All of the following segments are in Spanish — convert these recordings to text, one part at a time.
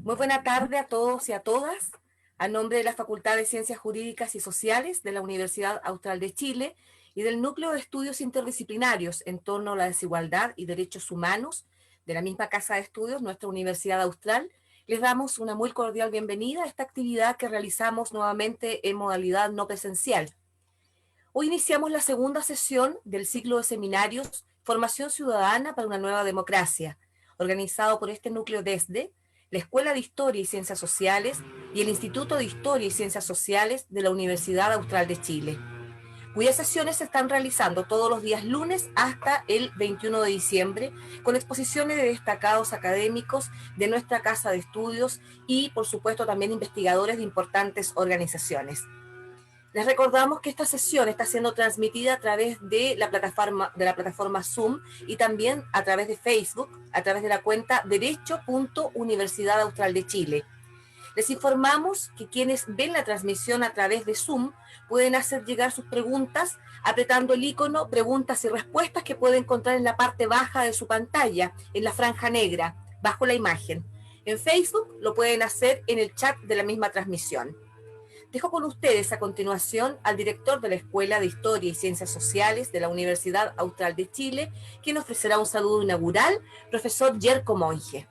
Muy buena tarde a todos y a todas. A nombre de la Facultad de Ciencias Jurídicas y Sociales de la Universidad Austral de Chile y del Núcleo de Estudios Interdisciplinarios en torno a la desigualdad y derechos humanos de la misma Casa de Estudios, nuestra Universidad Austral, les damos una muy cordial bienvenida a esta actividad que realizamos nuevamente en modalidad no presencial. Hoy iniciamos la segunda sesión del ciclo de seminarios Formación Ciudadana para una Nueva Democracia, organizado por este núcleo desde la Escuela de Historia y Ciencias Sociales y el Instituto de Historia y Ciencias Sociales de la Universidad Austral de Chile, cuyas sesiones se están realizando todos los días lunes hasta el 21 de diciembre, con exposiciones de destacados académicos de nuestra casa de estudios y, por supuesto, también investigadores de importantes organizaciones. Les recordamos que esta sesión está siendo transmitida a través de la plataforma Zoom y también a través de Facebook, a través de la cuenta derecho.universidad austral de Chile. Les informamos que quienes ven la transmisión a través de Zoom pueden hacer llegar sus preguntas apretando el icono preguntas y respuestas que pueden encontrar en la parte baja de su pantalla, en la franja negra, bajo la imagen. En Facebook lo pueden hacer en el chat de la misma transmisión. Dejo con ustedes a continuación al director de la Escuela de Historia y Ciencias Sociales de la Universidad Austral de Chile, quien ofrecerá un saludo inaugural, profesor Yerko Monge.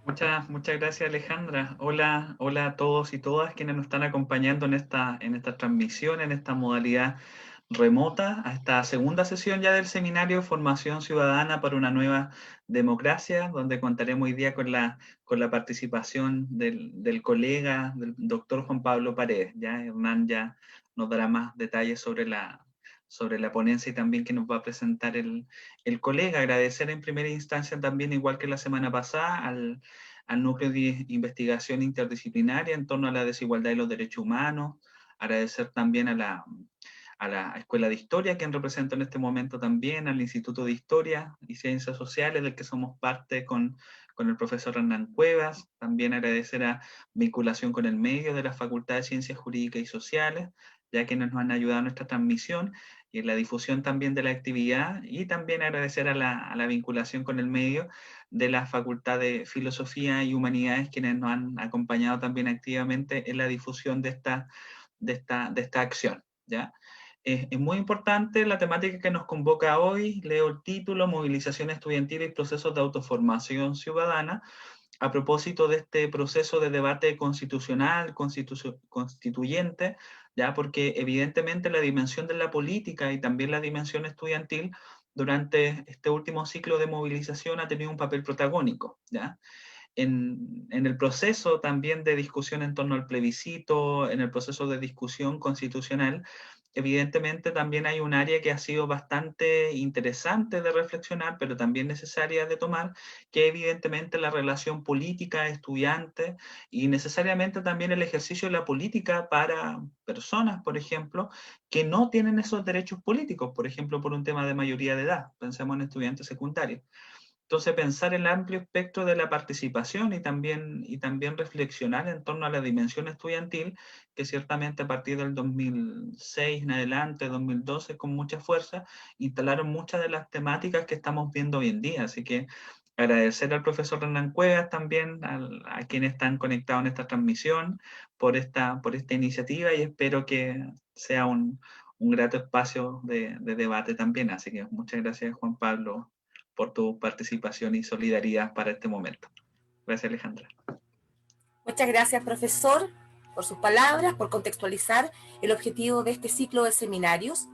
Muchas gracias, Alejandra. Hola, hola a todos y todas quienes nos están acompañando en esta transmisión, en esta modalidad remota, a esta segunda sesión ya del seminario Formación Ciudadana para una Nueva Democracia, donde contaremos hoy día con la participación del colega, del doctor Juan Pablo Paredes. Ya Hernán ya nos dará más detalles sobre la ponencia y también que nos va a presentar el colega. Agradecer en primera instancia también, igual que la semana pasada, al Núcleo de Investigación Interdisciplinaria en torno a la desigualdad y los derechos humanos. Agradecer también a la Escuela de Historia, quien represento en este momento también, al Instituto de Historia y Ciencias Sociales, del que somos parte con el profesor Hernán Cuevas. También agradecer a Vinculación con el Medio de la Facultad de Ciencias Jurídicas y Sociales, ya que nos han ayudado en nuestra transmisión y en la difusión también de la actividad, y también agradecer a la vinculación con el medio de la Facultad de Filosofía y Humanidades, quienes nos han acompañado también activamente en la difusión de esta acción, ¿ya? Es muy importante la temática que nos convoca hoy. Leo el título: Movilización estudiantil y procesos de autoformación ciudadana, a propósito de este proceso de debate constitucional, constituyente, ya, porque evidentemente la dimensión de la política y también la dimensión estudiantil durante este último ciclo de movilización ha tenido un papel protagónico, ¿ya? En el proceso también de discusión en torno al plebiscito, en el proceso de discusión constitucional, evidentemente también hay un área que ha sido bastante interesante de reflexionar, pero también necesaria de tomar, que evidentemente la relación política-estudiante y necesariamente también el ejercicio de la política para personas, por ejemplo, que no tienen esos derechos políticos, por ejemplo, por un tema de mayoría de edad. Pensemos en estudiantes secundarios. Entonces, pensar el amplio espectro de la participación y también reflexionar en torno a la dimensión estudiantil, que ciertamente a partir del 2006 en adelante, 2012, con mucha fuerza, instalaron muchas de las temáticas que estamos viendo hoy en día. Así que agradecer al profesor Hernán Cuevas también, a quienes están conectados en esta transmisión, por esta iniciativa, y espero que sea un grato espacio de debate también. Así que muchas gracias, Juan Pablo, por tu participación y solidaridad para este momento. Gracias, Alejandra. Muchas gracias, profesor, por sus palabras, por contextualizar el objetivo de este ciclo de seminarios.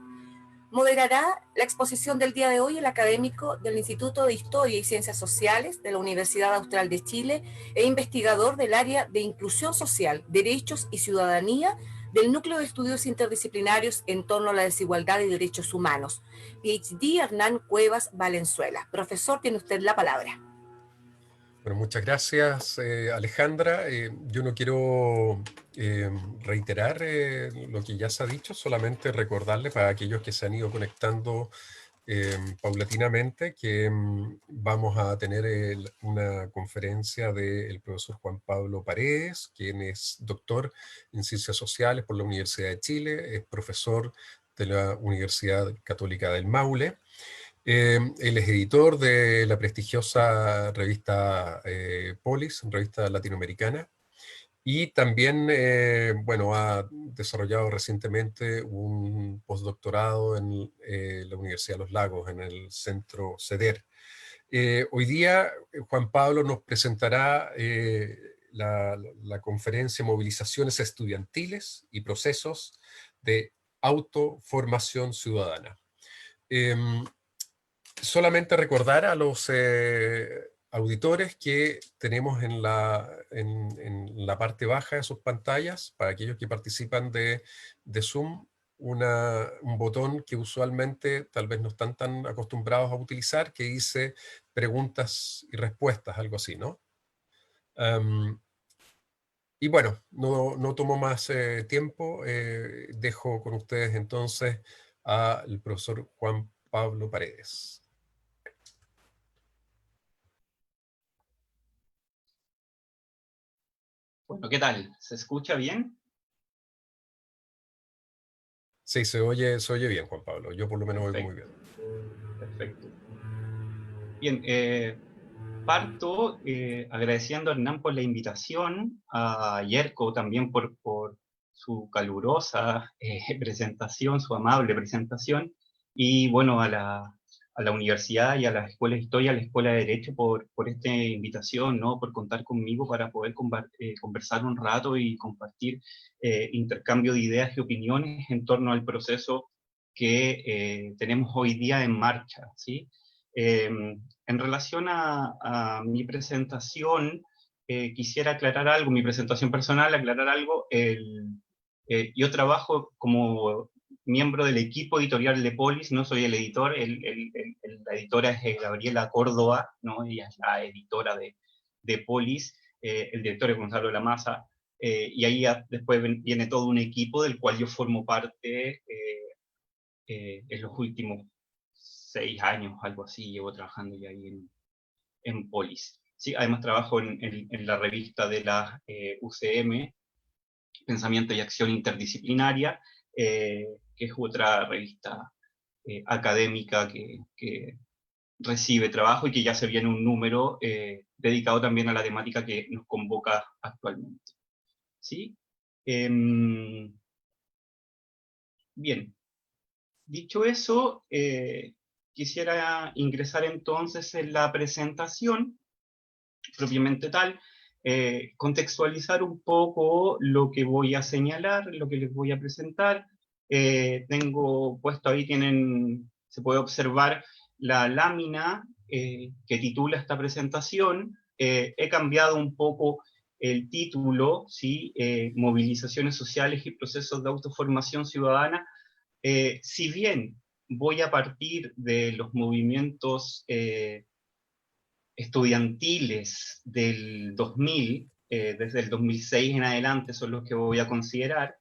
Moderará la exposición del día de hoy el académico del Instituto de Historia y Ciencias Sociales de la Universidad Austral de Chile e investigador del área de Inclusión Social, Derechos y Ciudadanía del Núcleo de Estudios Interdisciplinarios en torno a la desigualdad y derechos humanos, PhD Hernán Cuevas Valenzuela. Profesor, tiene usted la palabra. Bueno, muchas gracias, Alejandra. Yo no quiero reiterar lo que ya se ha dicho, solamente recordarle para aquellos que se han ido conectando paulatinamente que vamos a tener una conferencia del profesor Juan Pablo Paredes, quien es doctor en Ciencias Sociales por la Universidad de Chile, es profesor de la Universidad Católica del Maule. Él es editor de la prestigiosa revista Polis, revista latinoamericana, y también, bueno, ha desarrollado recientemente un postdoctorado en la Universidad de los Lagos, en el centro CEDER. Hoy día Juan Pablo nos presentará la conferencia Movilizaciones Estudiantiles y Procesos de Autoformación Ciudadana. Solamente recordar a los auditores que tenemos en la parte baja de sus pantallas, para aquellos que participan de Zoom, un botón que usualmente tal vez no están tan acostumbrados a utilizar, que dice preguntas y respuestas, algo así, ¿no? Y bueno, no tomo más tiempo, dejo con ustedes entonces al profesor Juan Pablo Paredes. Bueno, ¿qué tal? ¿Se escucha bien? Sí, se oye bien, Juan Pablo. Yo por lo menos oigo muy Perfecto, bien. perfecto. Bien, parto agradeciendo a Hernán por la invitación, a Yerko también por su calurosa presentación, su amable presentación, y bueno, a la universidad y a la Escuela de Historia, a la Escuela de Derecho por esta invitación, ¿no? Por contar conmigo para poder conversar un rato y compartir intercambio de ideas y opiniones en torno al proceso que tenemos hoy día en marcha, ¿sí? En relación a mi presentación, quisiera aclarar algo, mi presentación personal, aclarar algo. Yo trabajo como miembro del equipo editorial de Polis, no soy el editor, la editora es Gabriela Córdoba, ¿no? Ella es la editora de Polis, el director es Gonzalo Lamasa, y ahí después viene todo un equipo del cual yo formo parte en los últimos 6 años, algo así, llevo trabajando ya ahí en Polis. Sí, además trabajo en la revista de la UCM, Pensamiento y Acción Interdisciplinaria, que es otra revista académica que recibe trabajo y que ya se viene un número dedicado también a la temática que nos convoca actualmente. ¿Sí? Bien, dicho eso, quisiera ingresar entonces en la presentación propiamente tal, contextualizar un poco lo que voy a señalar, lo que les voy a presentar. Tengo puesto ahí, se puede observar la lámina que titula esta presentación. He cambiado un poco el título, ¿sí? Movilizaciones sociales y procesos de autoformación ciudadana. Si bien voy a partir de los movimientos estudiantiles del 2000, desde el 2006 en adelante son los que voy a considerar,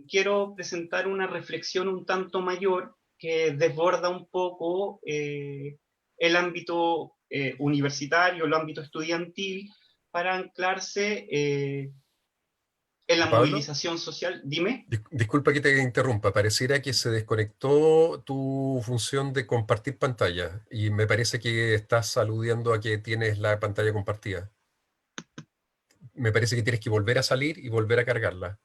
quiero presentar una reflexión un tanto mayor que desborda un poco el ámbito universitario, el ámbito estudiantil, para anclarse en la Pablo, movilización social. Dime. disculpa que te interrumpa, pareciera que se desconectó tu función de compartir pantalla y me parece que estás aludiendo a que tienes la pantalla compartida. Me parece que tienes que volver a salir y volver a cargarla.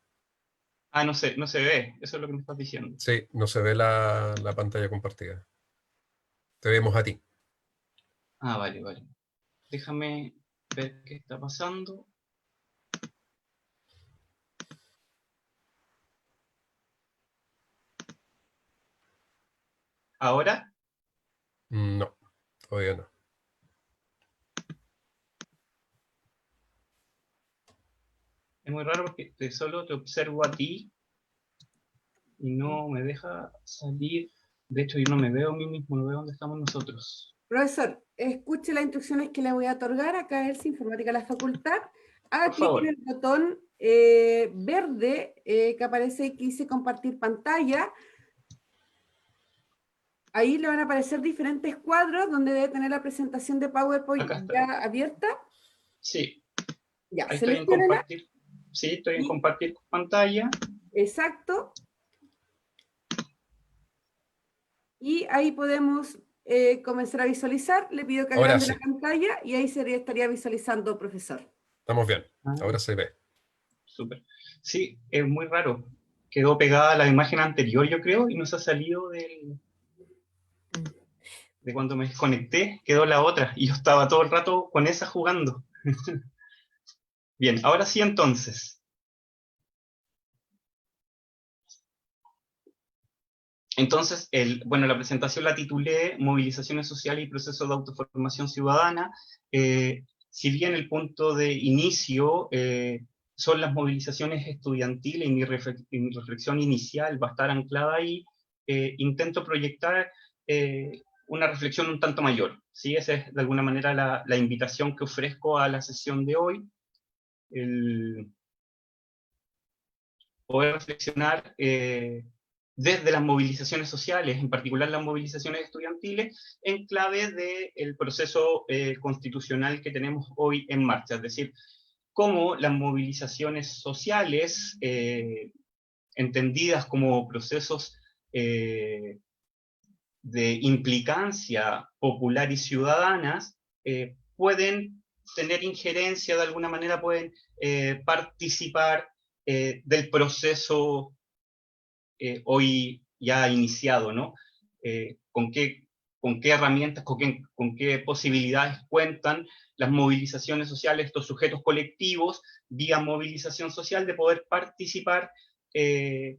Ah, no se ve, eso es lo que me estás diciendo. Sí, no se ve la pantalla compartida. Te vemos a ti. Ah, vale, vale. Déjame ver qué está pasando. ¿Ahora? No, todavía no. Es muy raro porque solo te observo a ti y no me deja salir. De hecho, yo no me veo a mí mismo, no veo dónde estamos nosotros. Profesor, escuche las instrucciones que le voy a otorgar. Acá es Informática de la Facultad. Haga Por clic en favor. el botón verde que aparece que dice compartir pantalla. Ahí le van a aparecer diferentes cuadros donde debe tener la presentación de Acá PowerPoint está. ya abierta. Sí, Ya, ahí estoy en selecciónela. compartir. Sí, estoy en compartir pantalla. Exacto. Y ahí podemos comenzar a visualizar. Le pido que Ahora agrande sí, la pantalla y ahí estaría visualizando, profesor. estamos bien. Ah, Ahora se ve. súper. Sí, es muy raro. Quedó pegada la imagen anterior, yo creo, y no se ha salido de cuando me desconecté, quedó la otra, y yo estaba todo el rato con esa jugando. Bien, ahora sí entonces. Entonces, bueno, la presentación la titulé Movilizaciones sociales y procesos de autoformación ciudadana. Si bien el punto de inicio son las movilizaciones estudiantiles y mi reflexión inicial va a estar anclada ahí, intento proyectar una reflexión un tanto mayor. ¿Sí? Esa es de alguna manera la invitación que ofrezco a la sesión de hoy. El poder reflexionar desde las movilizaciones sociales, en particular las movilizaciones estudiantiles, en clave del proceso constitucional que tenemos hoy en marcha. Es decir, cómo las movilizaciones sociales, entendidas como procesos de implicancia popular y ciudadanas, pueden tener injerencia, de alguna manera pueden participar del proceso hoy ya iniciado, ¿no? Con qué herramientas, con qué posibilidades cuentan las movilizaciones sociales, estos sujetos colectivos, vía movilización social, de poder participar de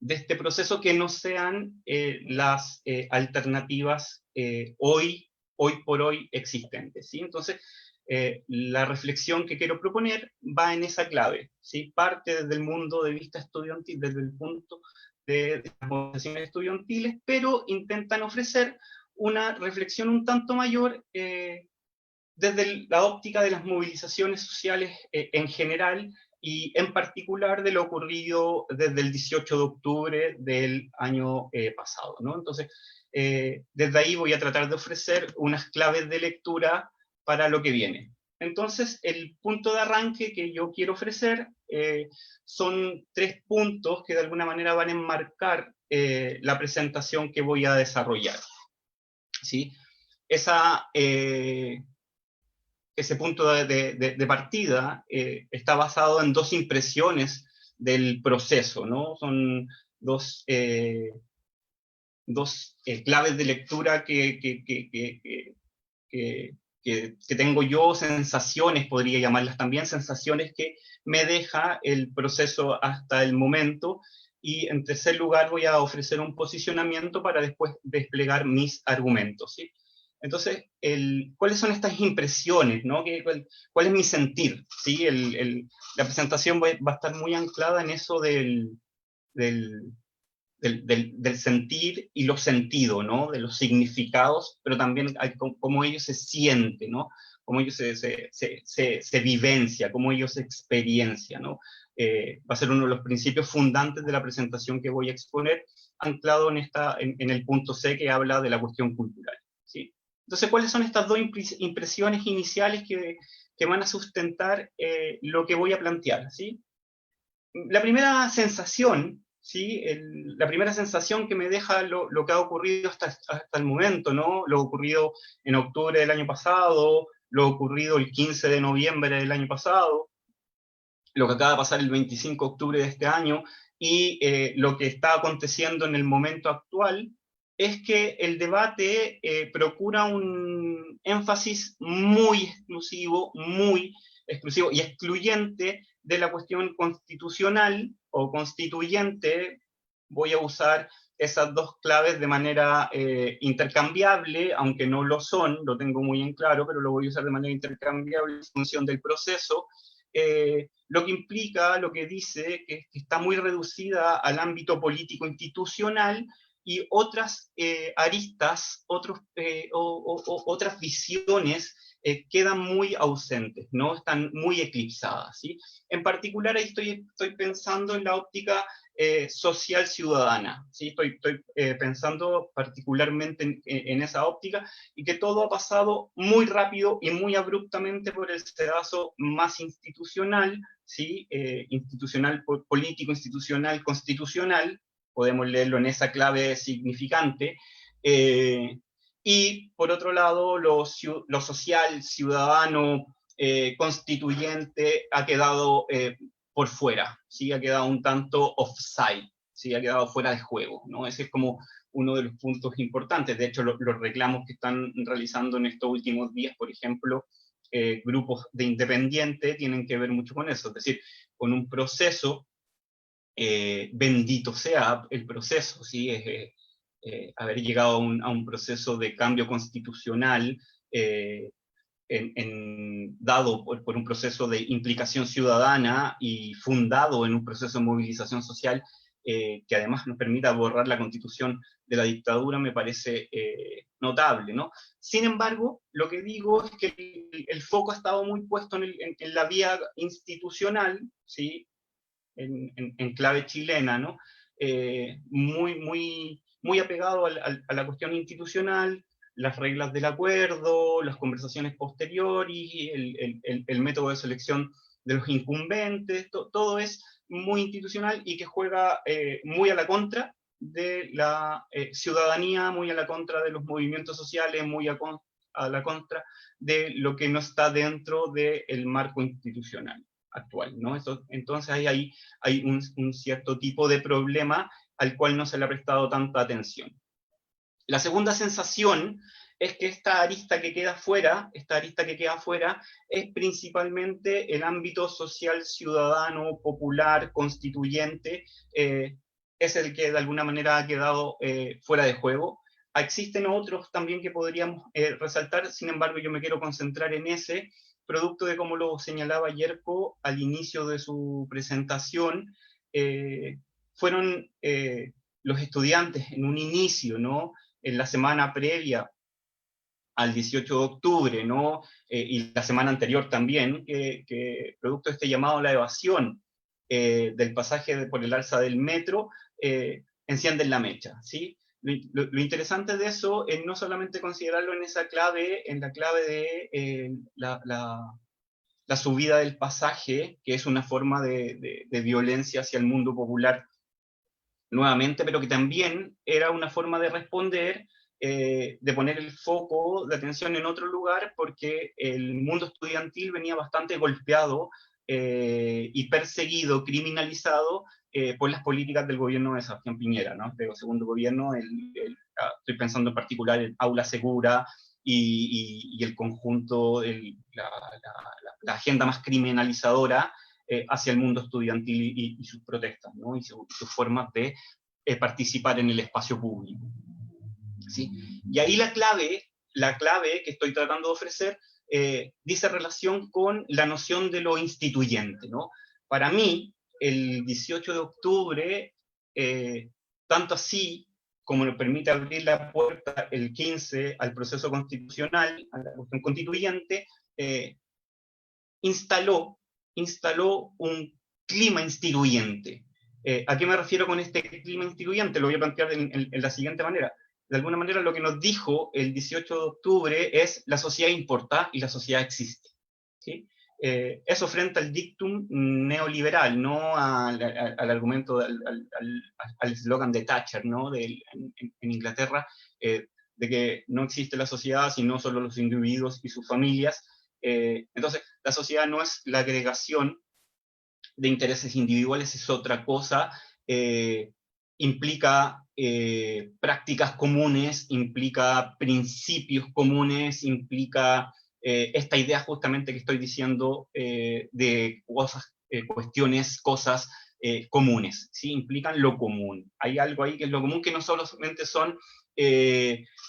este proceso que no sean las alternativas hoy por hoy existentes, ¿sí? Entonces, la reflexión que quiero proponer va en esa clave, ¿sí? Parte desde el mundo de vista estudiantil, desde el punto de las movilizaciones estudiantiles, pero intentan ofrecer una reflexión un tanto mayor desde la óptica de las movilizaciones sociales en general y en particular de lo ocurrido desde el 18 de octubre del año pasado, ¿no? Entonces, desde ahí voy a tratar de ofrecer unas claves de lectura para lo que viene. Entonces, el punto de arranque que yo quiero ofrecer son 3 puntos que de alguna manera van a enmarcar la presentación que voy a desarrollar, ¿sí? Ese punto de partida está basado en 2 impresiones del proceso, ¿no? Son dos claves de lectura que tengo yo, sensaciones, podría llamarlas también, sensaciones que me deja el proceso hasta el momento, y en tercer lugar voy a ofrecer un posicionamiento para después desplegar mis argumentos, ¿sí? Entonces, ¿cuáles son estas impresiones, ¿no? ¿Cuál es mi sentir? ¿Sí? La presentación va a estar muy anclada en eso del sentir y los sentidos, ¿no? De los significados, pero también cómo ellos se sienten, ¿no? Cómo ellos se vivencia, cómo ellos se experiencia, ¿no? Va a ser uno de los principios fundantes de la presentación que voy a exponer, anclado en el punto C, que habla de la cuestión cultural, ¿sí? Entonces, ¿cuáles son estas 2 impresiones iniciales que van a sustentar lo que voy a plantear, ¿sí? La primera sensación, ¿sí? La primera sensación que me deja lo que ha ocurrido hasta el momento, ¿no? Lo ocurrido en octubre del año pasado, lo ocurrido el 15 de noviembre del año pasado, lo que acaba de pasar el 25 de octubre de este año, y lo que está aconteciendo en el momento actual, es que el debate procura un énfasis muy exclusivo y excluyente de la cuestión constitucional o constituyente. Voy a usar esas 2 claves de manera intercambiable, aunque no lo son, lo tengo muy en claro, pero lo voy a usar de manera intercambiable en función del proceso, lo que implica, lo que dice, que está muy reducida al ámbito político institucional, y otras aristas, otras visiones quedan muy ausentes, ¿no? Están muy eclipsadas, ¿sí? En particular, ahí estoy pensando en la óptica social ciudadana, ¿sí? Estoy pensando particularmente en esa óptica, y que todo ha pasado muy rápido y muy abruptamente por el sedazo más institucional, ¿sí? Institucional, político, institucional, constitucional, podemos leerlo en esa clave significante, Y por otro lado, lo social, ciudadano, constituyente ha quedado por fuera, ¿sí? Ha quedado un tanto offside, ¿sí? Ha quedado fuera de juego, ¿no? Ese es como uno de los puntos importantes. De hecho, los reclamos que están realizando en estos últimos días, por ejemplo, grupos de independientes, tienen que ver mucho con eso, es decir, con un proceso, bendito sea el proceso, ¿sí? Haber llegado a un proceso de cambio constitucional dado por un proceso de implicación ciudadana y fundado en un proceso de movilización social que además nos permita borrar la constitución de la dictadura, me parece notable, ¿no? Sin embargo, lo que digo es que el foco ha estado muy puesto en la vía institucional, ¿sí? En clave chilena, ¿no? Muy apegado a la cuestión institucional, las reglas del acuerdo, las conversaciones posteriores, el método de selección de los incumbentes, todo es muy institucional y que juega muy a la contra de la ciudadanía, muy a la contra de los movimientos sociales, muy a la contra de lo que no está dentro del marco institucional actual, ¿no? Entonces ahí hay un cierto tipo de problema al cual no se le ha prestado tanta atención. La segunda sensación es que esta arista que queda fuera es principalmente el ámbito social, ciudadano, popular, constituyente, es el que de alguna manera ha quedado fuera de juego. Existen otros también que podríamos resaltar, sin embargo yo me quiero concentrar en ese, producto de como lo señalaba Yerko al inicio de su presentación, fueron los estudiantes en un inicio, ¿no? En la semana previa al 18 de octubre, ¿no? Y la semana anterior también, que producto de este llamado a la evasión del pasaje por el alza del metro, encienden la mecha, ¿sí? Lo interesante de eso es no solamente considerarlo en esa clave, en la clave de la subida del pasaje, que es una forma de violencia hacia el mundo popular nuevamente, pero que también era una forma de responder, de poner el foco de atención en otro lugar, porque el mundo estudiantil venía bastante golpeado y perseguido, criminalizado por las políticas del gobierno de Sebastián Piñera, ¿no? Este segundo gobierno, estoy pensando en particular en Aula Segura y el conjunto, la agenda más criminalizadora hacia el mundo estudiantil y sus protestas, ¿no? Y sus formas de participar en el espacio público, ¿sí? Y ahí la clave que estoy tratando de ofrecer dice relación con la noción de lo instituyente, ¿no? Para mí, el 18 de octubre, tanto así como nos permite abrir la puerta el 15 al proceso constitucional, a la cuestión constituyente, instaló un clima instituyente. ¿A qué me refiero con este clima instituyente? Lo voy a plantear en la siguiente manera. De alguna manera lo que nos dijo el 18 de octubre es la sociedad importa y la sociedad existe, ¿sí? Eso frente al dictum neoliberal, no al argumento, al eslogan de Thatcher, ¿no? En Inglaterra, de que no existe la sociedad, sino solo los individuos y sus familias. Entonces, la sociedad no es la agregación de intereses individuales, es otra cosa, implica prácticas comunes, implica principios comunes, implica esta idea justamente que estoy diciendo de cosas, cuestiones, cosas comunes, ¿sí? Implican lo común. Hay algo ahí que es lo común, que no solamente son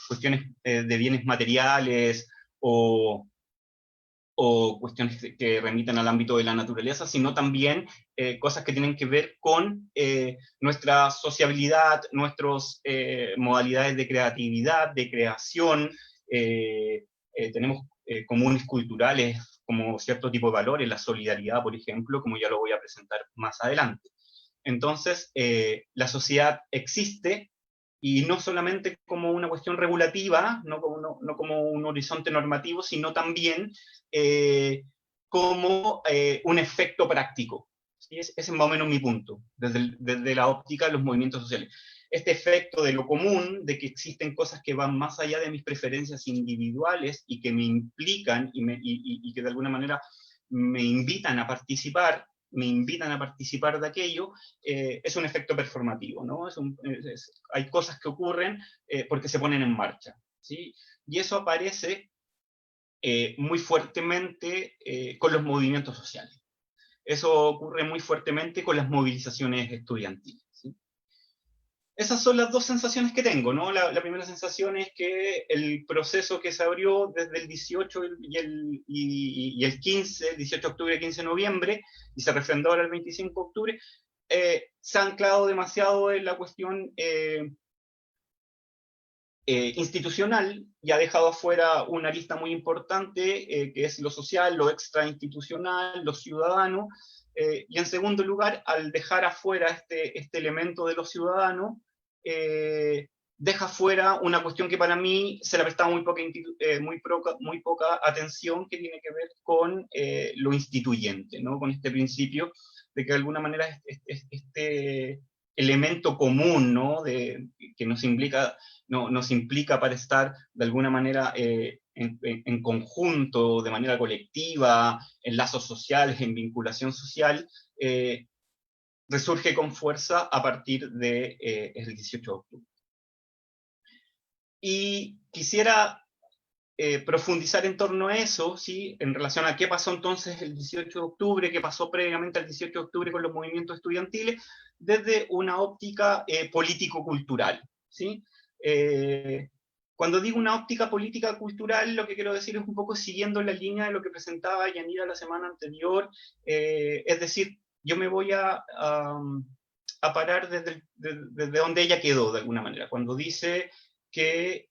cuestiones de bienes materiales o cuestiones que remiten al ámbito de la naturaleza, sino también cosas que tienen que ver con nuestra sociabilidad, nuestras modalidades de creatividad, de creación. Tenemos comunes culturales como cierto tipo de valores, la solidaridad, por ejemplo, como ya lo voy a presentar más adelante. Entonces, la sociedad existe, y no solamente como una cuestión regulativa, no como un horizonte normativo, sino también como un efecto práctico. ¿Sí? Ese es más o menos mi punto, desde la óptica de los movimientos sociales. este efecto de lo común, de que existen cosas que van más allá de mis preferencias individuales y que me implican y que de alguna manera me invitan a participar de aquello, es un efecto performativo, ¿no? Hay cosas que ocurren porque se ponen en marcha, ¿sí? Y eso aparece muy fuertemente con los movimientos sociales. Eso ocurre muy fuertemente con las movilizaciones estudiantiles, ¿sí? Esas son las dos sensaciones que tengo, ¿no? La primera sensación es que el proceso que se abrió desde el 18 y el 15, 18 de octubre, 15 de noviembre, y se refrendó ahora el 25 de octubre, se ha anclado demasiado en la cuestión institucional y ha dejado afuera una lista muy importante, que es lo social, lo extrainstitucional, lo ciudadano, y en segundo lugar, al dejar afuera este elemento de lo ciudadano, deja fuera una cuestión que para mí se le ha prestado muy poca atención, que tiene que ver con lo instituyente, ¿no? Con este principio de que de alguna manera este elemento común, ¿no? Que nos implica para estar de alguna manera en conjunto, de manera colectiva, en lazos sociales, en vinculación social, resurge con fuerza a partir del 18 de octubre. Y quisiera profundizar en torno a eso, ¿sí? En relación a qué pasó entonces el 18 de octubre, qué pasó previamente al 18 de octubre con los movimientos estudiantiles, desde una óptica político-cultural, ¿sí? Cuando digo una óptica política cultural, lo que quiero decir es un poco siguiendo la línea de lo que presentaba Yanira la semana anterior, es decir, yo me voy a parar desde donde ella quedó, de alguna manera, cuando dice que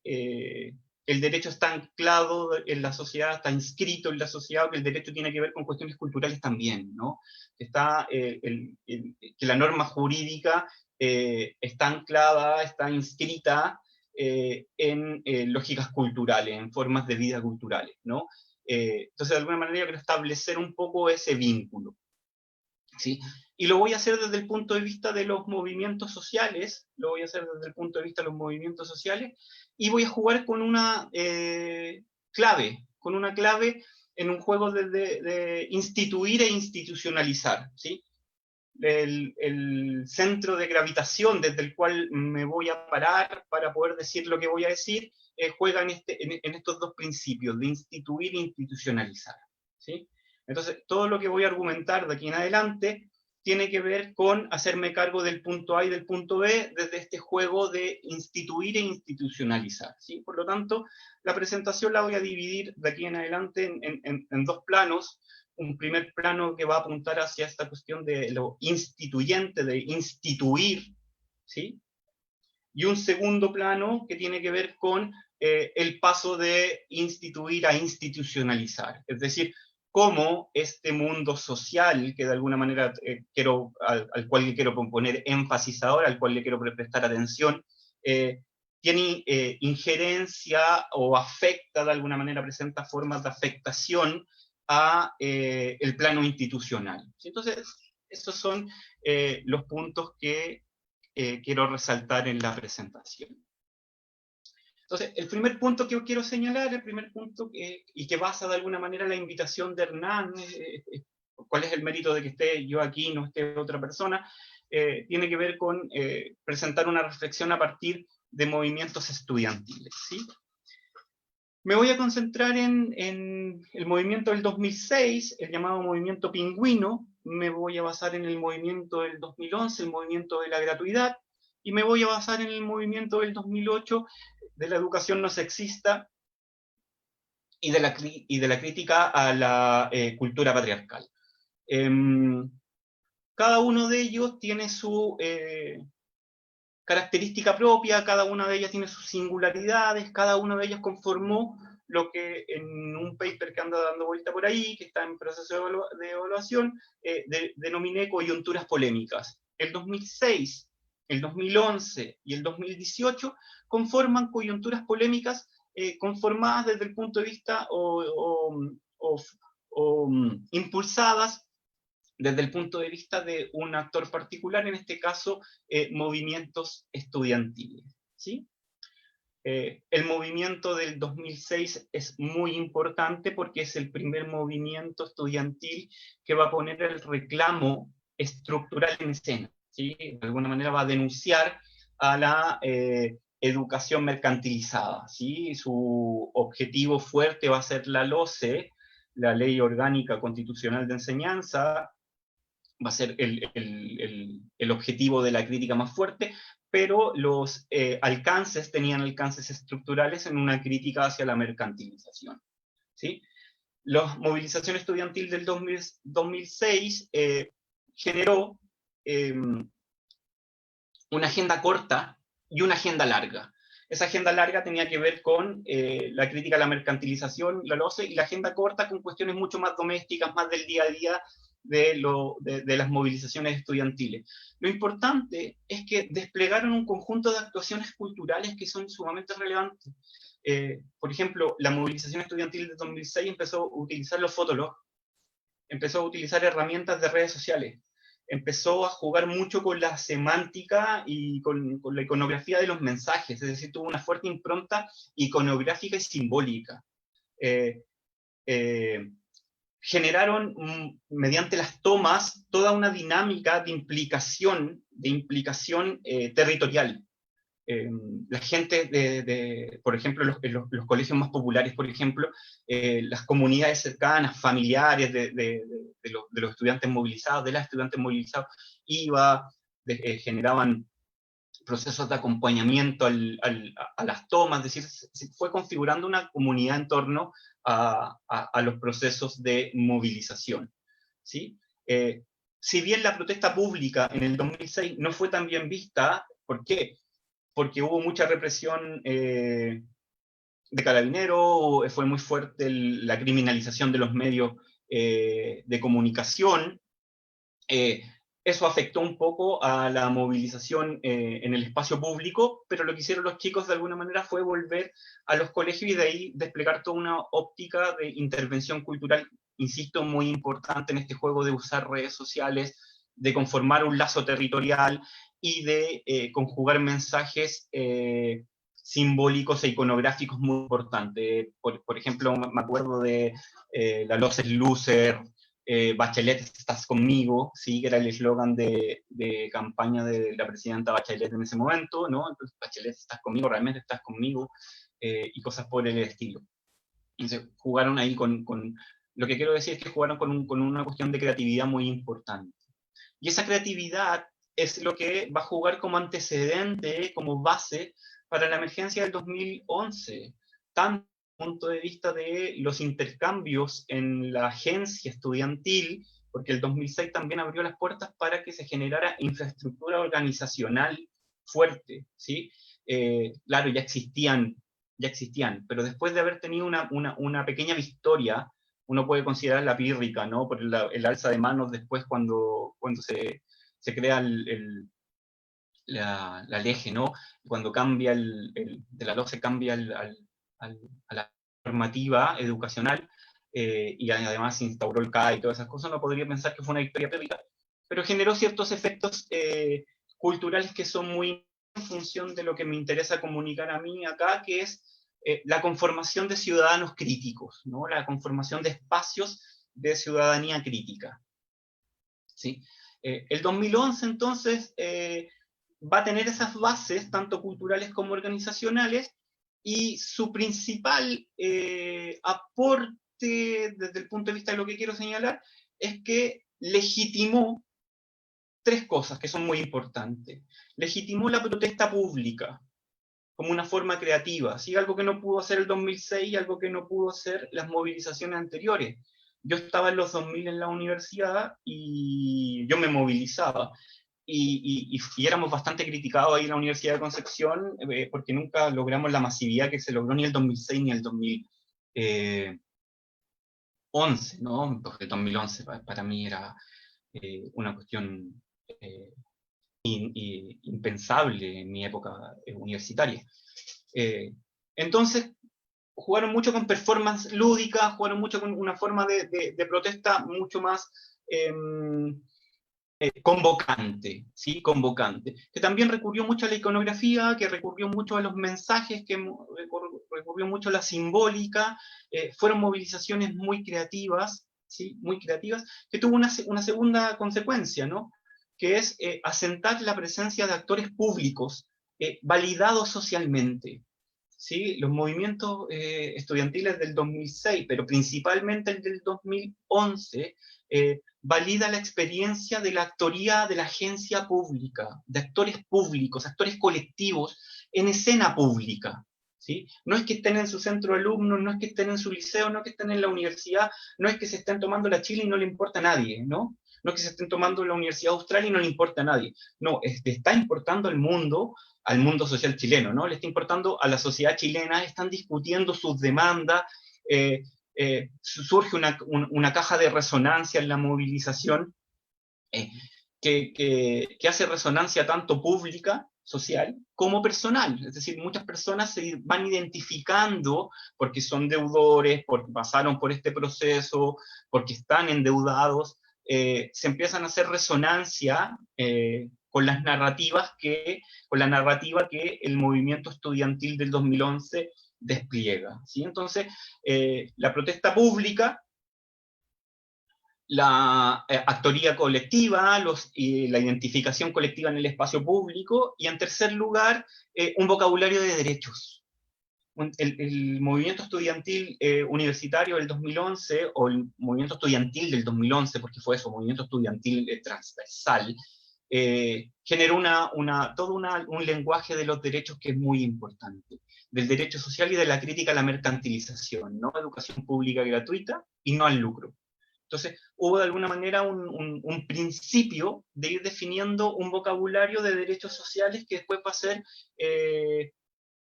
el derecho está anclado en la sociedad, está inscrito en la sociedad, que el derecho tiene que ver con cuestiones culturales también, ¿no? Está, que la norma jurídica está anclada, está inscrita en lógicas culturales, en formas de vida culturales, ¿no? Entonces, de alguna manera, yo quiero establecer un poco ese vínculo, ¿sí? Y lo voy a hacer desde el punto de vista de los movimientos sociales, y voy a jugar con una clave en un juego de instituir e institucionalizar, ¿sí? El centro de gravitación desde el cual me voy a parar para poder decir lo que voy a decir, juega en estos dos principios, de instituir e institucionalizar, ¿sí? Entonces, todo lo que voy a argumentar de aquí en adelante tiene que ver con hacerme cargo del punto A y del punto B desde este juego de instituir e institucionalizar, ¿sí? Por lo tanto, la presentación la voy a dividir de aquí en adelante en dos planos. Un primer plano que va a apuntar hacia esta cuestión de lo instituyente, de instituir, ¿sí? Y un segundo plano que tiene que ver con el paso de instituir a institucionalizar, es decir, cómo este mundo social, que de alguna manera al cual le quiero poner énfasis ahora, al cual le quiero prestar atención, tiene injerencia o afecta de alguna manera, presenta formas de afectación a el plano institucional. Entonces, esos son los puntos que quiero resaltar en la presentación. Entonces, el primer punto que yo quiero señalar, y que basa de alguna manera la invitación de Hernán, cuál es el mérito de que esté yo aquí y no esté otra persona, tiene que ver con presentar una reflexión a partir de movimientos estudiantiles, ¿sí? Me voy a concentrar en el movimiento del 2006, el llamado movimiento pingüino, me voy a basar en el movimiento del 2011, el movimiento de la gratuidad, y me voy a basar en el movimiento del 2008 de la educación no sexista y de la crítica a la cultura patriarcal. Cada uno de ellos tiene su característica propia, cada una de ellas tiene sus singularidades, cada una de ellas conformó lo que en un paper que anda dando vuelta por ahí, que está en proceso de evaluación, denominé coyunturas polémicas. El 2006, el 2011 y el 2018 conforman coyunturas polémicas conformadas desde el punto de vista impulsadas desde el punto de vista de un actor particular, en este caso, movimientos estudiantiles, ¿sí? El movimiento del 2006 es muy importante porque es el primer movimiento estudiantil que va a poner el reclamo estructural en escena, ¿sí? De alguna manera va a denunciar a la educación mercantilizada, ¿sí? Su objetivo fuerte va a ser la LOCE, la Ley Orgánica Constitucional de Enseñanza, va a ser el objetivo de la crítica más fuerte, pero los alcances tenían alcances estructurales en una crítica hacia la mercantilización, ¿sí? La movilización estudiantil del 2006 generó una agenda corta y una agenda larga. Esa agenda larga tenía que ver con la crítica a la mercantilización, la LOCE, y la agenda corta con cuestiones mucho más domésticas, más del día a día de las movilizaciones estudiantiles. Lo importante es que desplegaron un conjunto de actuaciones culturales que son sumamente relevantes. Por ejemplo, la movilización estudiantil de 2006 empezó a utilizar los fotologs, empezó a utilizar herramientas de redes sociales, empezó a jugar mucho con la semántica y con la iconografía de los mensajes, es decir, tuvo una fuerte impronta iconográfica y simbólica. Generaron, mediante las tomas, toda una dinámica de implicación territorial. La gente por ejemplo, los colegios más populares, por ejemplo, las comunidades cercanas, familiares de los estudiantes movilizados, de las estudiantes movilizados, generaban procesos de acompañamiento a las tomas, es decir, se fue configurando una comunidad en torno a los procesos de movilización, ¿sí? Si bien la protesta pública en el 2006 no fue tan bien vista, ¿por qué? Porque hubo mucha represión de carabineros, fue muy fuerte la criminalización de los medios de comunicación. Eso afectó un poco a la movilización en el espacio público, pero lo que hicieron los chicos de alguna manera fue volver a los colegios y de ahí desplegar toda una óptica de intervención cultural, insisto, muy importante en este juego de usar redes sociales, de conformar un lazo territorial y de conjugar mensajes simbólicos e iconográficos muy importantes. Por ejemplo, me acuerdo de la Loses Loser, Bachelet, estás conmigo, ¿sí? Que era el eslogan de campaña de la presidenta Bachelet en ese momento, ¿no? Entonces, Bachelet, estás conmigo, realmente estás conmigo, y cosas por el estilo. Entonces, jugaron ahí lo que quiero decir es que jugaron con una cuestión de creatividad muy importante. Y esa creatividad es lo que va a jugar como antecedente, como base para la emergencia del 2011, tanto desde el punto de vista de los intercambios en la agencia estudiantil, porque el 2006 también abrió las puertas para que se generara infraestructura organizacional fuerte, ¿sí? Claro, ya existían, pero después de haber tenido una pequeña victoria, uno puede considerarla pírrica, ¿no? Por el alza de manos después cuando se crea la LEGE, ¿no? Cuando cambia de la LOCE cambia a la normativa educacional, y además se instauró el CAE y todas esas cosas, uno podría pensar que fue una victoria pírrica, pero generó ciertos efectos culturales que son muy en función de lo que me interesa comunicar a mí acá, que es la conformación de ciudadanos críticos, ¿no? La conformación de espacios de ciudadanía crítica, ¿sí? El 2011, entonces, va a tener esas bases, tanto culturales como organizacionales, y su principal aporte, desde el punto de vista de lo que quiero señalar, es que legitimó tres cosas que son muy importantes. Legitimó la protesta pública como una forma creativa, ¿sí? Algo que no pudo hacer el 2006 y algo que no pudo hacer las movilizaciones anteriores. Yo estaba en los 2000 en la universidad y yo me movilizaba. Y éramos bastante criticados ahí en la Universidad de Concepción porque nunca logramos la masividad que se logró ni el 2006 ni el 2011, ¿no? Porque el 2011 para mí era una cuestión impensable en mi época universitaria. Entonces, jugaron mucho con performance lúdica, jugaron mucho con una forma de protesta mucho más convocante, ¿sí? Convocante, que también recurrió mucho a la iconografía, que recurrió mucho a los mensajes, que recurrió mucho a la simbólica. Fueron movilizaciones muy creativas, ¿sí? Muy creativas, que tuvo una segunda consecuencia, ¿no? Que es asentar la presencia de actores públicos validados socialmente. ¿Sí? Los movimientos estudiantiles del 2006, pero principalmente el del 2011, valida la experiencia de la actoría de la agencia pública, de actores públicos, actores colectivos en escena pública. ¿Sí? No es que estén en su centro de alumnos, no es que estén en su liceo, no es que estén en la universidad, no es que se estén tomando la Chile y no le importa a nadie, ¿no? No es que se estén tomando la Universidad Austral y no le importa a nadie. No, está importando al mundo social chileno, ¿no? Le está importando a la sociedad chilena, están discutiendo sus demandas, surge una caja de resonancia en la movilización que hace resonancia tanto pública, social, como personal. Es decir, muchas personas se van identificando porque son deudores, porque pasaron por este proceso, porque están endeudados, se empiezan a hacer resonancia con la narrativa que el movimiento estudiantil del 2011 despliega, ¿sí? Entonces, la protesta pública, la actoría colectiva, la identificación colectiva en el espacio público, y en tercer lugar, un vocabulario de derechos. El movimiento estudiantil universitario del 2011, o el movimiento estudiantil del 2011, porque fue eso, movimiento estudiantil transversal, generó todo un lenguaje de los derechos que es muy importante, del derecho social y de la crítica a la mercantilización, ¿no? Educación pública gratuita y no al lucro. Entonces, hubo de alguna manera un principio de ir definiendo un vocabulario de derechos sociales que después va a ser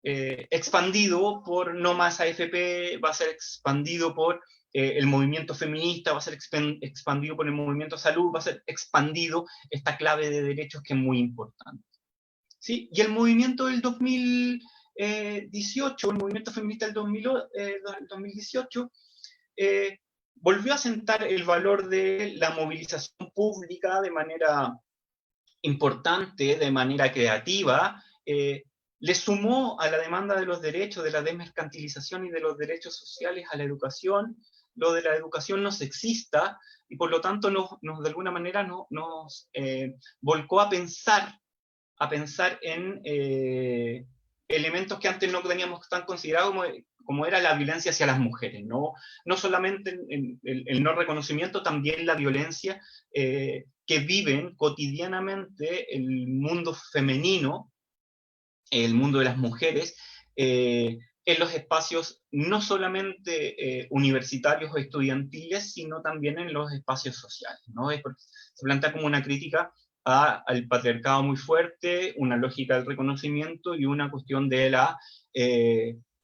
expandido por No Más AFP, va a ser expandido por el movimiento feminista, va a ser expandido por el movimiento salud, va a ser expandido esta clave de derechos que es muy importante. ¿Sí? Y el movimiento del 2018, el movimiento feminista del 2018, volvió a sentar el valor de la movilización pública de manera importante, de manera creativa, le sumó a la demanda de los derechos, de la desmercantilización y de los derechos sociales a la educación, lo de la educación no sexista, y por lo tanto de alguna manera nos volcó a pensar en elementos que antes no teníamos tan considerados como era la violencia hacia las mujeres, no solamente el no reconocimiento, también la violencia que viven cotidianamente el mundo femenino, el mundo de las mujeres, en los espacios no solamente universitarios o estudiantiles, sino también en los espacios sociales, ¿no? Se plantea como una crítica al patriarcado muy fuerte, una lógica del reconocimiento y una cuestión de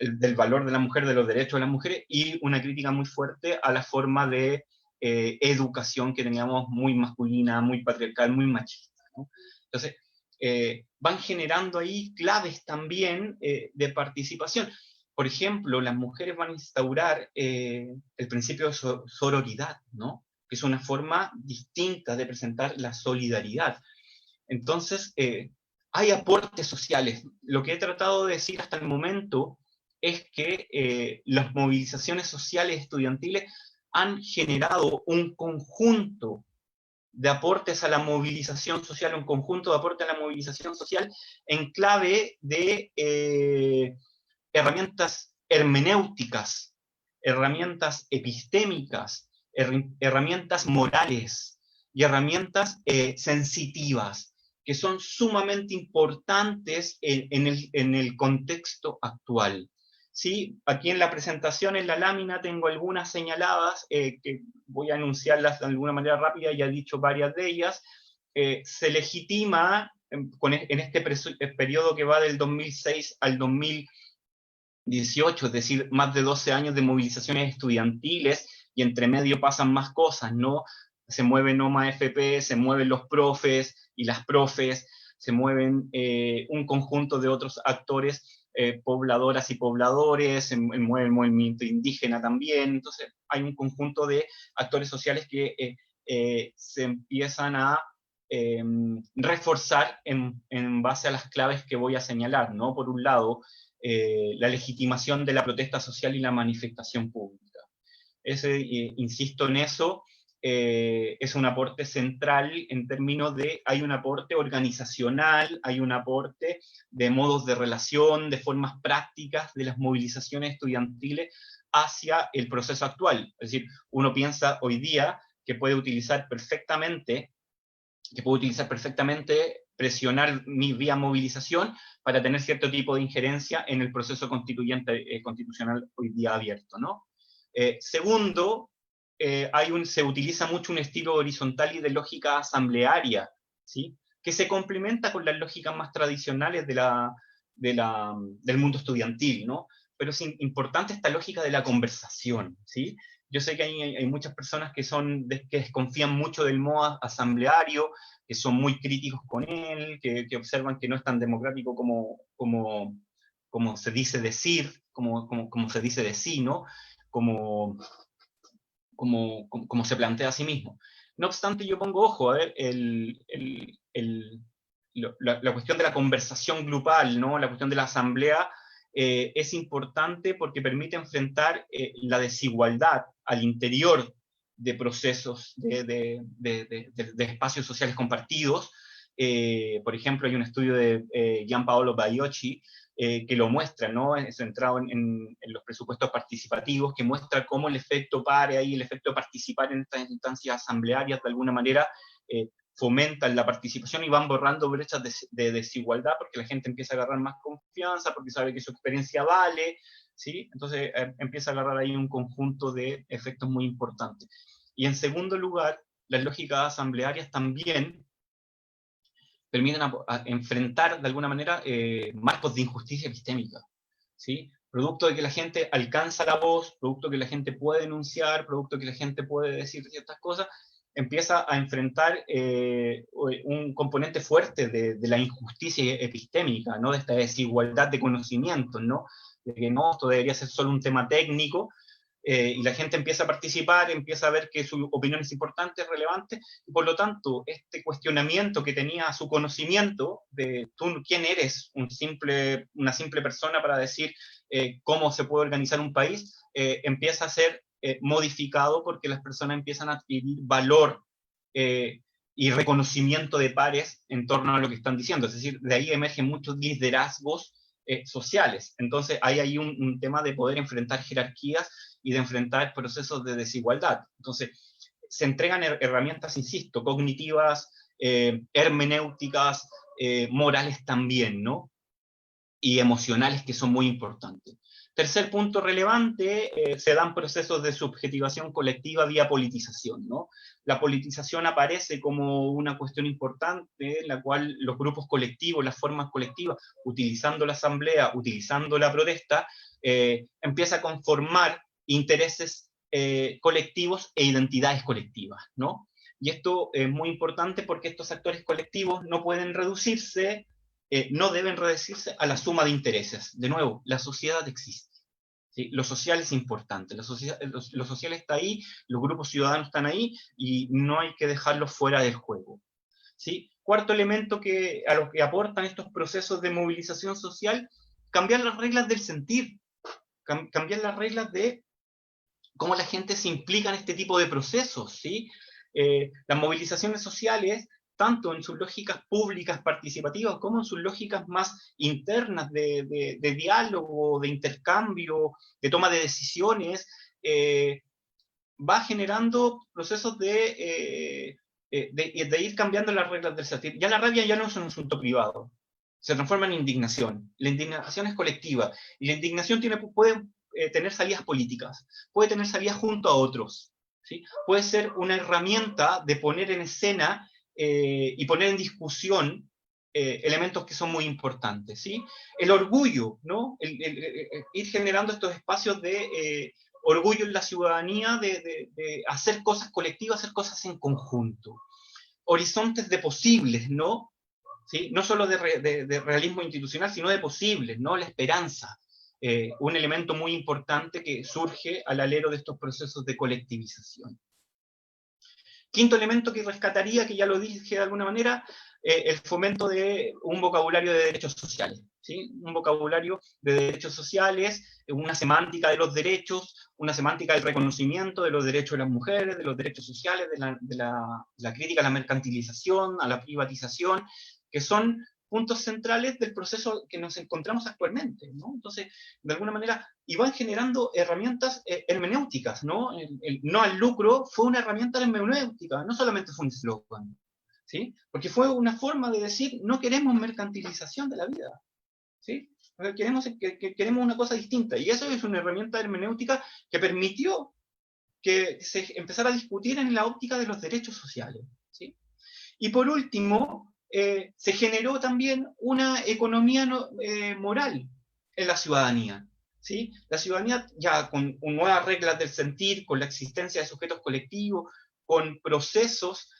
del valor de la mujer, de los derechos de las mujeres, y una crítica muy fuerte a la forma de educación que teníamos muy masculina, muy patriarcal, muy machista, ¿no? Entonces, van generando ahí claves también de participación. Por ejemplo, las mujeres van a instaurar el principio de sororidad, ¿no? Que es una forma distinta de presentar la solidaridad. Entonces, hay aportes sociales. Lo que he tratado de decir hasta el momento es que las movilizaciones sociales estudiantiles han generado un conjunto de aportes a la movilización social, un conjunto de aportes a la movilización social en clave de herramientas hermenéuticas, herramientas epistémicas, herramientas morales y herramientas sensitivas, que son sumamente importantes en el contexto actual. ¿Sí? Aquí en la presentación, en la lámina, tengo algunas señaladas que voy a anunciarlas de alguna manera rápida, ya he dicho varias de ellas. Se legitima en este periodo que va del 2006 al 2018, es decir, más de 12 años de movilizaciones estudiantiles, y entre medio pasan más cosas, ¿no? Se mueve NOMA FP, se mueven los profes y las profes, se mueven un conjunto de otros actores, pobladoras y pobladores, se mueve el movimiento indígena también. Entonces hay un conjunto de actores sociales que se empiezan a reforzar en base a las claves que voy a señalar, ¿no? Por un lado, la legitimación de la protesta social y la manifestación pública. Insisto en eso, es un aporte central en términos de, hay un aporte organizacional, hay un aporte de modos de relación, de formas prácticas de las movilizaciones estudiantiles hacia el proceso actual. Es decir, uno piensa hoy día que puede utilizar perfectamente presionar mi vía movilización para tener cierto tipo de injerencia en el proceso constituyente constitucional hoy día abierto, ¿no? Segundo, se utiliza mucho un estilo horizontal y de lógica asamblearia, ¿sí? Que se complementa con las lógicas más tradicionales del mundo estudiantil, ¿no? Pero es importante esta lógica de la conversación, ¿sí? Yo sé que hay muchas personas que desconfían mucho del modo asambleario, que son muy críticos con él, que observan que no es tan democrático como se dice decir, como se dice de sí, ¿no? Como se plantea a sí mismo. No obstante, yo pongo ojo, a ver, la cuestión de la conversación grupal, ¿no? La cuestión de la asamblea es importante porque permite enfrentar la desigualdad al interior de procesos de espacios sociales compartidos. Por ejemplo, hay un estudio de Gianpaolo Baiocchi que lo muestra, ¿no? Centrado en los presupuestos participativos, que muestra cómo el efecto PARE y el efecto de participar en estas instancias asamblearias de alguna manera fomentan la participación y van borrando brechas de desigualdad porque la gente empieza a agarrar más confianza, porque sabe que su experiencia vale, ¿sí? Entonces empieza a agarrar ahí un conjunto de efectos muy importantes. Y en segundo lugar, las lógicas asamblearias también permiten enfrentar de alguna manera marcos de injusticia epistémica, ¿sí? Producto de que la gente alcanza la voz, producto de que la gente puede denunciar, producto de que la gente puede decir ciertas cosas, empieza a enfrentar un componente fuerte de la injusticia epistémica, ¿no? De esta desigualdad de conocimientos, ¿no? De que no, esto debería ser solo un tema técnico, y la gente empieza a participar, empieza a ver que su opinión es importante, es relevante, y por lo tanto, este cuestionamiento que tenía su conocimiento de tú quién eres, una simple persona para decir cómo se puede organizar un país, empieza a ser modificado porque las personas empiezan a adquirir valor y reconocimiento de pares en torno a lo que están diciendo. Es decir, de ahí emergen muchos liderazgos sociales. Entonces hay ahí un tema de poder enfrentar jerarquías y de enfrentar procesos de desigualdad. Entonces se entregan herramientas, insisto, cognitivas, hermenéuticas, morales también, ¿no? Y emocionales que son muy importantes. Tercer punto relevante, se dan procesos de subjetivación colectiva vía politización, ¿no? La politización aparece como una cuestión importante en la cual los grupos colectivos, las formas colectivas, utilizando la asamblea, utilizando la protesta, empieza a conformar intereses colectivos e identidades colectivas, ¿no? Y esto es muy importante porque estos actores colectivos no pueden reducirse, no deben reducirse a la suma de intereses. De nuevo, la sociedad existe. ¿Sí? Lo social es importante, lo social está ahí, los grupos ciudadanos están ahí y no hay que dejarlos fuera del juego. ¿Sí? Cuarto elemento a lo que aportan estos procesos de movilización social, cambiar las reglas del sentir, cambiar las reglas de cómo la gente se implica en este tipo de procesos. ¿Sí? Las movilizaciones sociales, tanto en sus lógicas públicas participativas como en sus lógicas más internas de diálogo, de intercambio, de toma de decisiones, va generando procesos de ir cambiando las reglas del sentir. Ya la rabia ya no es un asunto privado, se transforma en indignación. La indignación es colectiva, y la indignación puede tener salidas políticas, puede tener salidas junto a otros, ¿sí? Puede ser una herramienta de poner en escena y poner en discusión elementos que son muy importantes, ¿sí? El orgullo, ¿no? Ir generando estos espacios de orgullo en la ciudadanía, de hacer cosas colectivas, hacer cosas en conjunto. Horizontes de posibles, ¿no? ¿Sí? No solo de realismo institucional, sino de posibles, ¿no? La esperanza, un elemento muy importante que surge al alero de estos procesos de colectivización. Quinto elemento que rescataría, que ya lo dije de alguna manera, el fomento de un vocabulario de derechos sociales, ¿sí? Un vocabulario de derechos sociales, una semántica de los derechos, una semántica del reconocimiento de los derechos de las mujeres, de los derechos sociales, de la crítica a la mercantilización, a la privatización, que son puntos centrales del proceso que nos encontramos actualmente, ¿no? Entonces, de alguna manera, y van generando herramientas hermenéuticas, ¿no? El no al lucro fue una herramienta hermenéutica, no solamente fue un eslogan, ¿sí? Porque fue una forma de decir, no queremos mercantilización de la vida, ¿sí? Queremos una cosa distinta, y eso es una herramienta hermenéutica que permitió que se empezara a discutir en la óptica de los derechos sociales, ¿sí? Y por último, se generó también una economía moral en la ciudadanía, ¿sí? La ciudadanía ya con nuevas reglas del sentir, con la existencia de sujetos colectivos, con procesos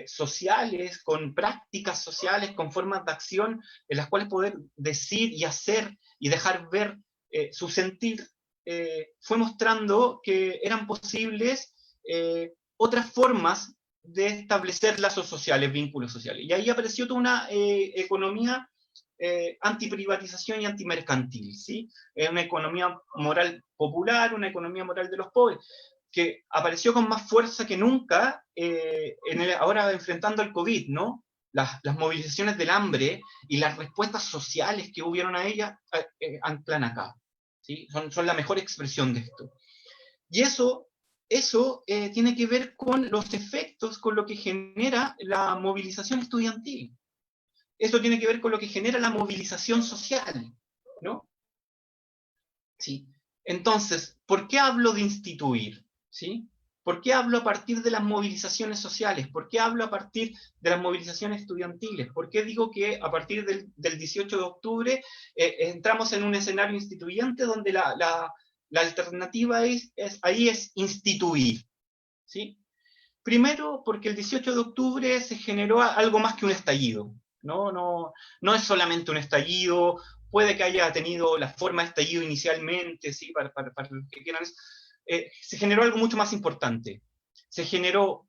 sociales, con prácticas sociales, con formas de acción en las cuales poder decir y hacer y dejar ver su sentir, fue mostrando que eran posibles otras formas de establecer lazos sociales, vínculos sociales. Y ahí apareció toda una economía antiprivatización y antimercantil, ¿sí? Una economía moral popular, una economía moral de los pobres, que apareció con más fuerza que nunca ahora enfrentando el COVID, ¿no? Las movilizaciones del hambre y las respuestas sociales que hubieron a ellas anclan acá, ¿sí? Son la mejor expresión de esto. Y eso tiene que ver con los efectos, con lo que genera la movilización estudiantil. Eso tiene que ver con lo que genera la movilización social, ¿no? Sí. Entonces, ¿por qué hablo de instituir? ¿Sí? ¿Por qué hablo a partir de las movilizaciones sociales? ¿Por qué hablo a partir de las movilizaciones estudiantiles? ¿Por qué digo que a partir del 18 de octubre entramos en un escenario instituyente donde la alternativa ahí es instituir? ¿Sí? Primero, porque el 18 de octubre se generó algo más que un estallido. No es solamente un estallido, puede que haya tenido la forma de estallido inicialmente, ¿sí? Para los que quieran. Se generó algo mucho más importante. Se generó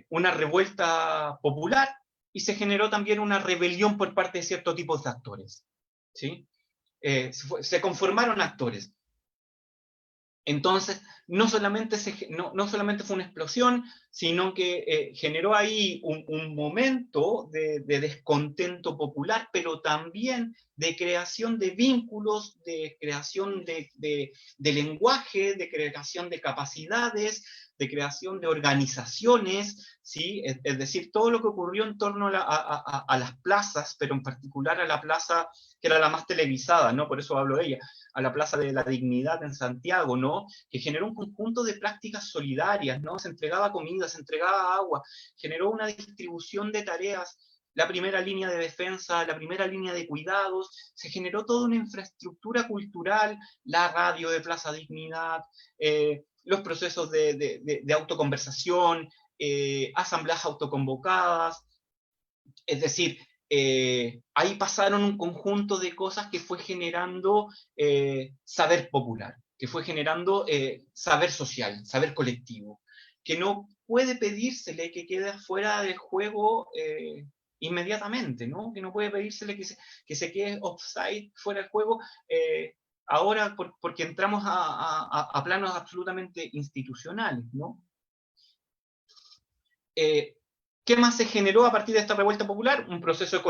una revuelta popular y se generó también una rebelión por parte de ciertos tipos de actores, ¿sí? Se conformaron actores. Entonces, no solamente fue una explosión, sino que generó ahí un momento de descontento popular, pero también de creación de vínculos, de creación de lenguaje, de creación de capacidades, de creación de organizaciones, ¿sí? Es decir, todo lo que ocurrió en torno a las plazas, pero en particular a la plaza que era la más televisada, ¿no? Por eso hablo de ella, a la Plaza de la Dignidad en Santiago, ¿no? Que generó un conjunto de prácticas solidarias, ¿no? Se entregaba comida, se entregaba agua, generó una distribución de tareas, la primera línea de defensa, la primera línea de cuidados, se generó toda una infraestructura cultural, la radio de Plaza Dignidad, los procesos de autoconversación, asambleas autoconvocadas, es decir, ahí pasaron un conjunto de cosas que fue generando saber popular, que fue generando saber social, saber colectivo, que no puede pedírsele que quede fuera del juego inmediatamente, ¿no? Que no puede pedírsele que se quede offside fuera del juego ahora porque entramos a planos absolutamente institucionales, ¿no? ¿Qué más se generó a partir de esta revuelta popular? Un proceso de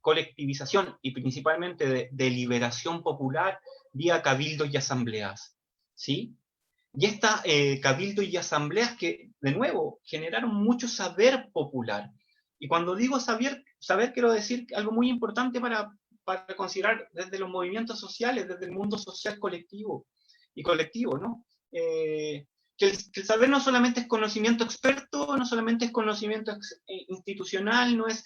colectivización y principalmente de liberación popular vía cabildos y asambleas, ¿sí? Y esta cabildos y asambleas que, de nuevo, generaron mucho saber popular. Y cuando digo saber quiero decir algo muy importante para considerar desde los movimientos sociales, desde el mundo social colectivo, ¿no? Que el saber no solamente es conocimiento experto, no solamente es conocimiento institucional, no es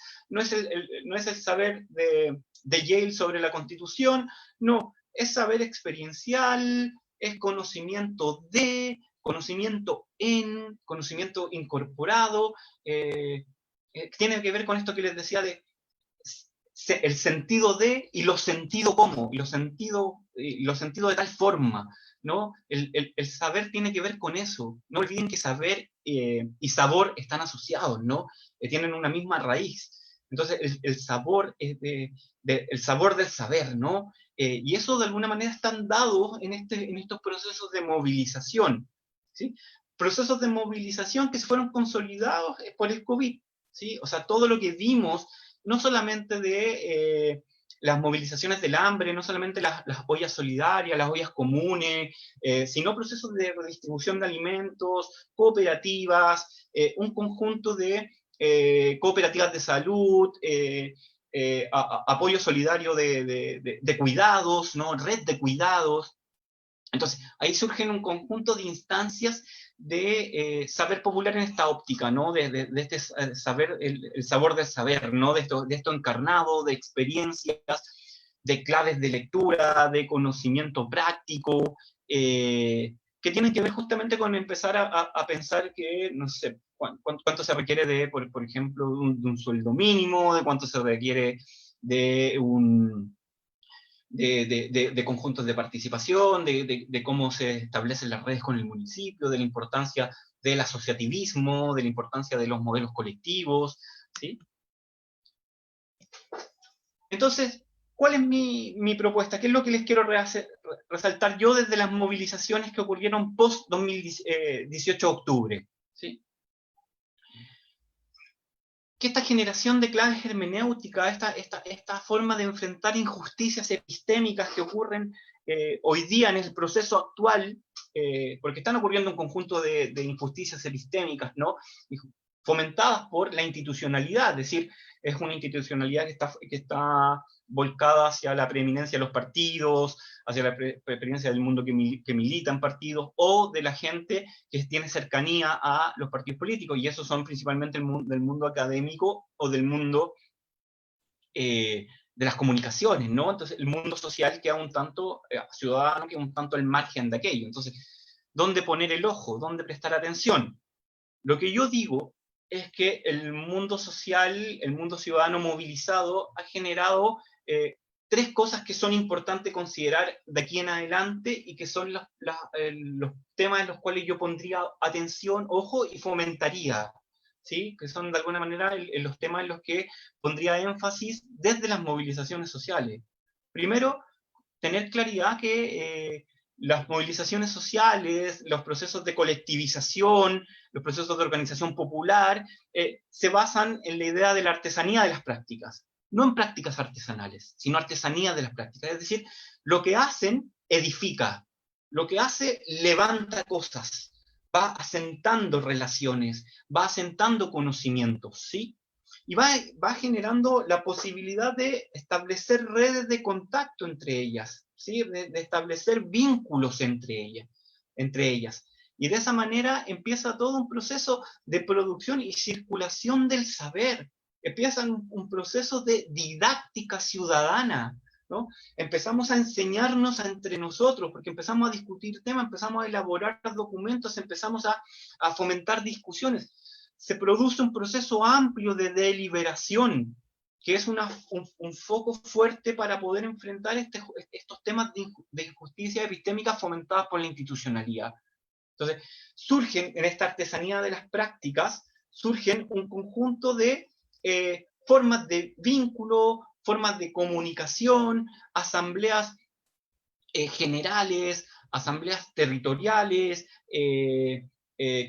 el saber de Yale sobre la Constitución, no, es saber experiencial, es conocimiento conocimiento incorporado, tiene que ver con esto que les decía de el sentido de y los sentido cómo, y los sentido lo sentido de tal forma, ¿no? El saber tiene que ver con eso. No olviden que saber y sabor están asociados, ¿no? Tienen una misma raíz. Entonces, el sabor es el sabor del saber, ¿no? Y eso de alguna manera están dados en estos procesos de movilización, ¿sí? Procesos de movilización que se fueron consolidados por el COVID, ¿sí? O sea, todo lo que vimos, no solamente de las movilizaciones del hambre, no solamente las ollas solidarias, las ollas comunes, sino procesos de redistribución de alimentos, cooperativas, un conjunto de cooperativas de salud, apoyo solidario de cuidados, ¿no? Red de cuidados. Entonces, ahí surgen un conjunto de instancias de saber popular en esta óptica, ¿no? De este saber, el sabor del saber, ¿no? De esto encarnado, de experiencias, de claves de lectura, de conocimiento práctico, que tienen que ver justamente con empezar a pensar que, no sé, cuánto se requiere de, por ejemplo, de un sueldo mínimo, de cuánto se requiere de de conjuntos de participación, de cómo se establecen las redes con el municipio, de la importancia del asociativismo, de la importancia de los modelos colectivos, ¿sí? Entonces, ¿cuál es mi propuesta? ¿Qué es lo que les quiero resaltar yo desde las movilizaciones que ocurrieron post-18 de octubre? ¿Sí? Que esta generación de claves hermenéuticas, esta forma de enfrentar injusticias epistémicas que ocurren hoy día en el proceso actual, porque están ocurriendo un conjunto de injusticias epistémicas, ¿no? Fomentadas por la institucionalidad, es decir, es una institucionalidad que está volcada hacia la preeminencia de los partidos, hacia la preeminencia del mundo que milita en partidos, o de la gente que tiene cercanía a los partidos políticos, y esos son principalmente del mundo académico o del mundo de las comunicaciones, ¿no? Entonces el mundo social queda un tanto, ciudadano, queda un tanto al margen de aquello. Entonces, ¿dónde poner el ojo? ¿Dónde prestar atención? Lo que yo digo es que el mundo social, el mundo ciudadano movilizado ha generado tres cosas que son importantes considerar de aquí en adelante y que son los temas en los cuales yo pondría atención, ojo y fomentaría, ¿sí? Que son de alguna manera los temas en los que pondría énfasis desde las movilizaciones sociales. Primero, tener claridad que las movilizaciones sociales, los procesos de colectivización, los procesos de organización popular, se basan en la idea de la artesanía de las prácticas. No en prácticas artesanales, sino artesanía de las prácticas. Es decir, lo que hacen edifica, lo que hace levanta cosas, va asentando relaciones, va asentando conocimientos, ¿sí? Y va generando la posibilidad de establecer redes de contacto entre ellas, ¿sí? De establecer vínculos entre ellas. Y de esa manera empieza todo un proceso de producción y circulación del saber. Empieza un proceso de didáctica ciudadana, ¿no? Empezamos a enseñarnos entre nosotros, porque empezamos a discutir temas, empezamos a elaborar documentos, empezamos a fomentar discusiones. Se produce un proceso amplio de deliberación, que es un foco fuerte para poder enfrentar estos temas de injusticia epistémica fomentadas por la institucionalidad. Entonces, surgen en esta artesanía de las prácticas, surgen un conjunto de formas de vínculo, formas de comunicación, asambleas generales, asambleas territoriales,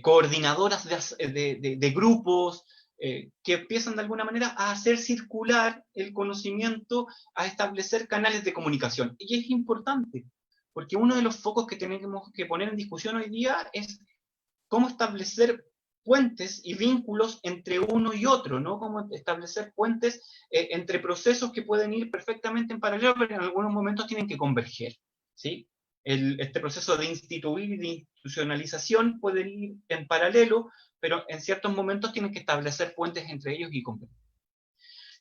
coordinadoras de grupos, que empiezan de alguna manera a hacer circular el conocimiento, a establecer canales de comunicación. Y es importante, porque uno de los focos que tenemos que poner en discusión hoy día es cómo establecer puentes y vínculos entre uno y otro, ¿no? Cómo establecer puentes entre procesos que pueden ir perfectamente en paralelo, pero en algunos momentos tienen que converger, ¿sí? Este proceso de instituir y de institucionalización puede ir en paralelo, pero en ciertos momentos tienen que establecer puentes entre ellos y converger.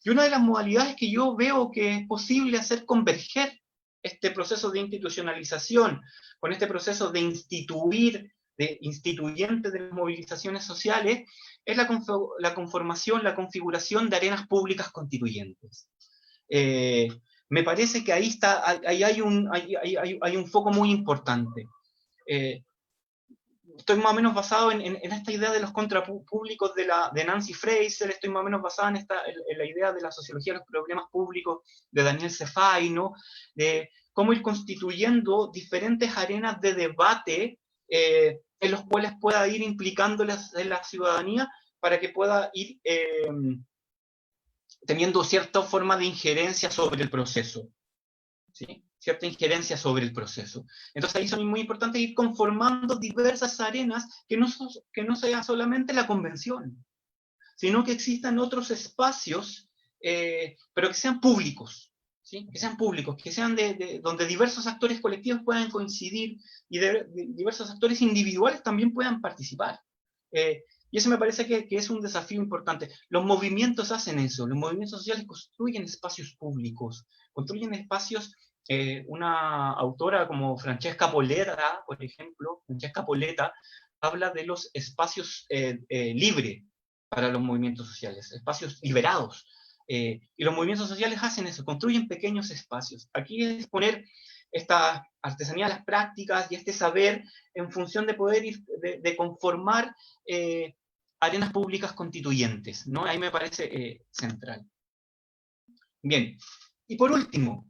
Y una de las modalidades que yo veo que es posible hacer converger este proceso de institucionalización con este proceso de instituir, de instituyente de las movilizaciones sociales, es la conformación, la configuración de arenas públicas constituyentes. Me parece que ahí hay un foco muy importante. Estoy más o menos basado en esta idea de los contrapúblicos de Nancy Fraser, estoy más o menos basado en la idea de la sociología de los problemas públicos de Daniel Sefai, ¿no? De cómo ir constituyendo diferentes arenas de debate en los cuales pueda ir implicando la ciudadanía para que pueda ir teniendo cierta forma de injerencia sobre el proceso, ¿sí? Cierta injerencia sobre el proceso. Entonces ahí son muy importantes ir conformando diversas arenas que no sea solamente la convención, sino que existan otros espacios, pero que sean públicos, ¿sí? Que sean públicos, que sean donde diversos actores colectivos puedan coincidir y diversos actores individuales también puedan participar. Y eso me parece que es un desafío importante. Los movimientos hacen eso, los movimientos sociales construyen espacios públicos, construyen espacios. Una autora como Francesca Poletta, por ejemplo, Francesca Poletta, habla de los espacios libres para los movimientos sociales, espacios liberados. Y los movimientos sociales hacen eso, construyen pequeños espacios. Aquí es poner esta artesanía, las prácticas y este saber en función de poder ir, de conformar arenas públicas constituyentes, ¿no? Ahí me parece central. Bien, y por último,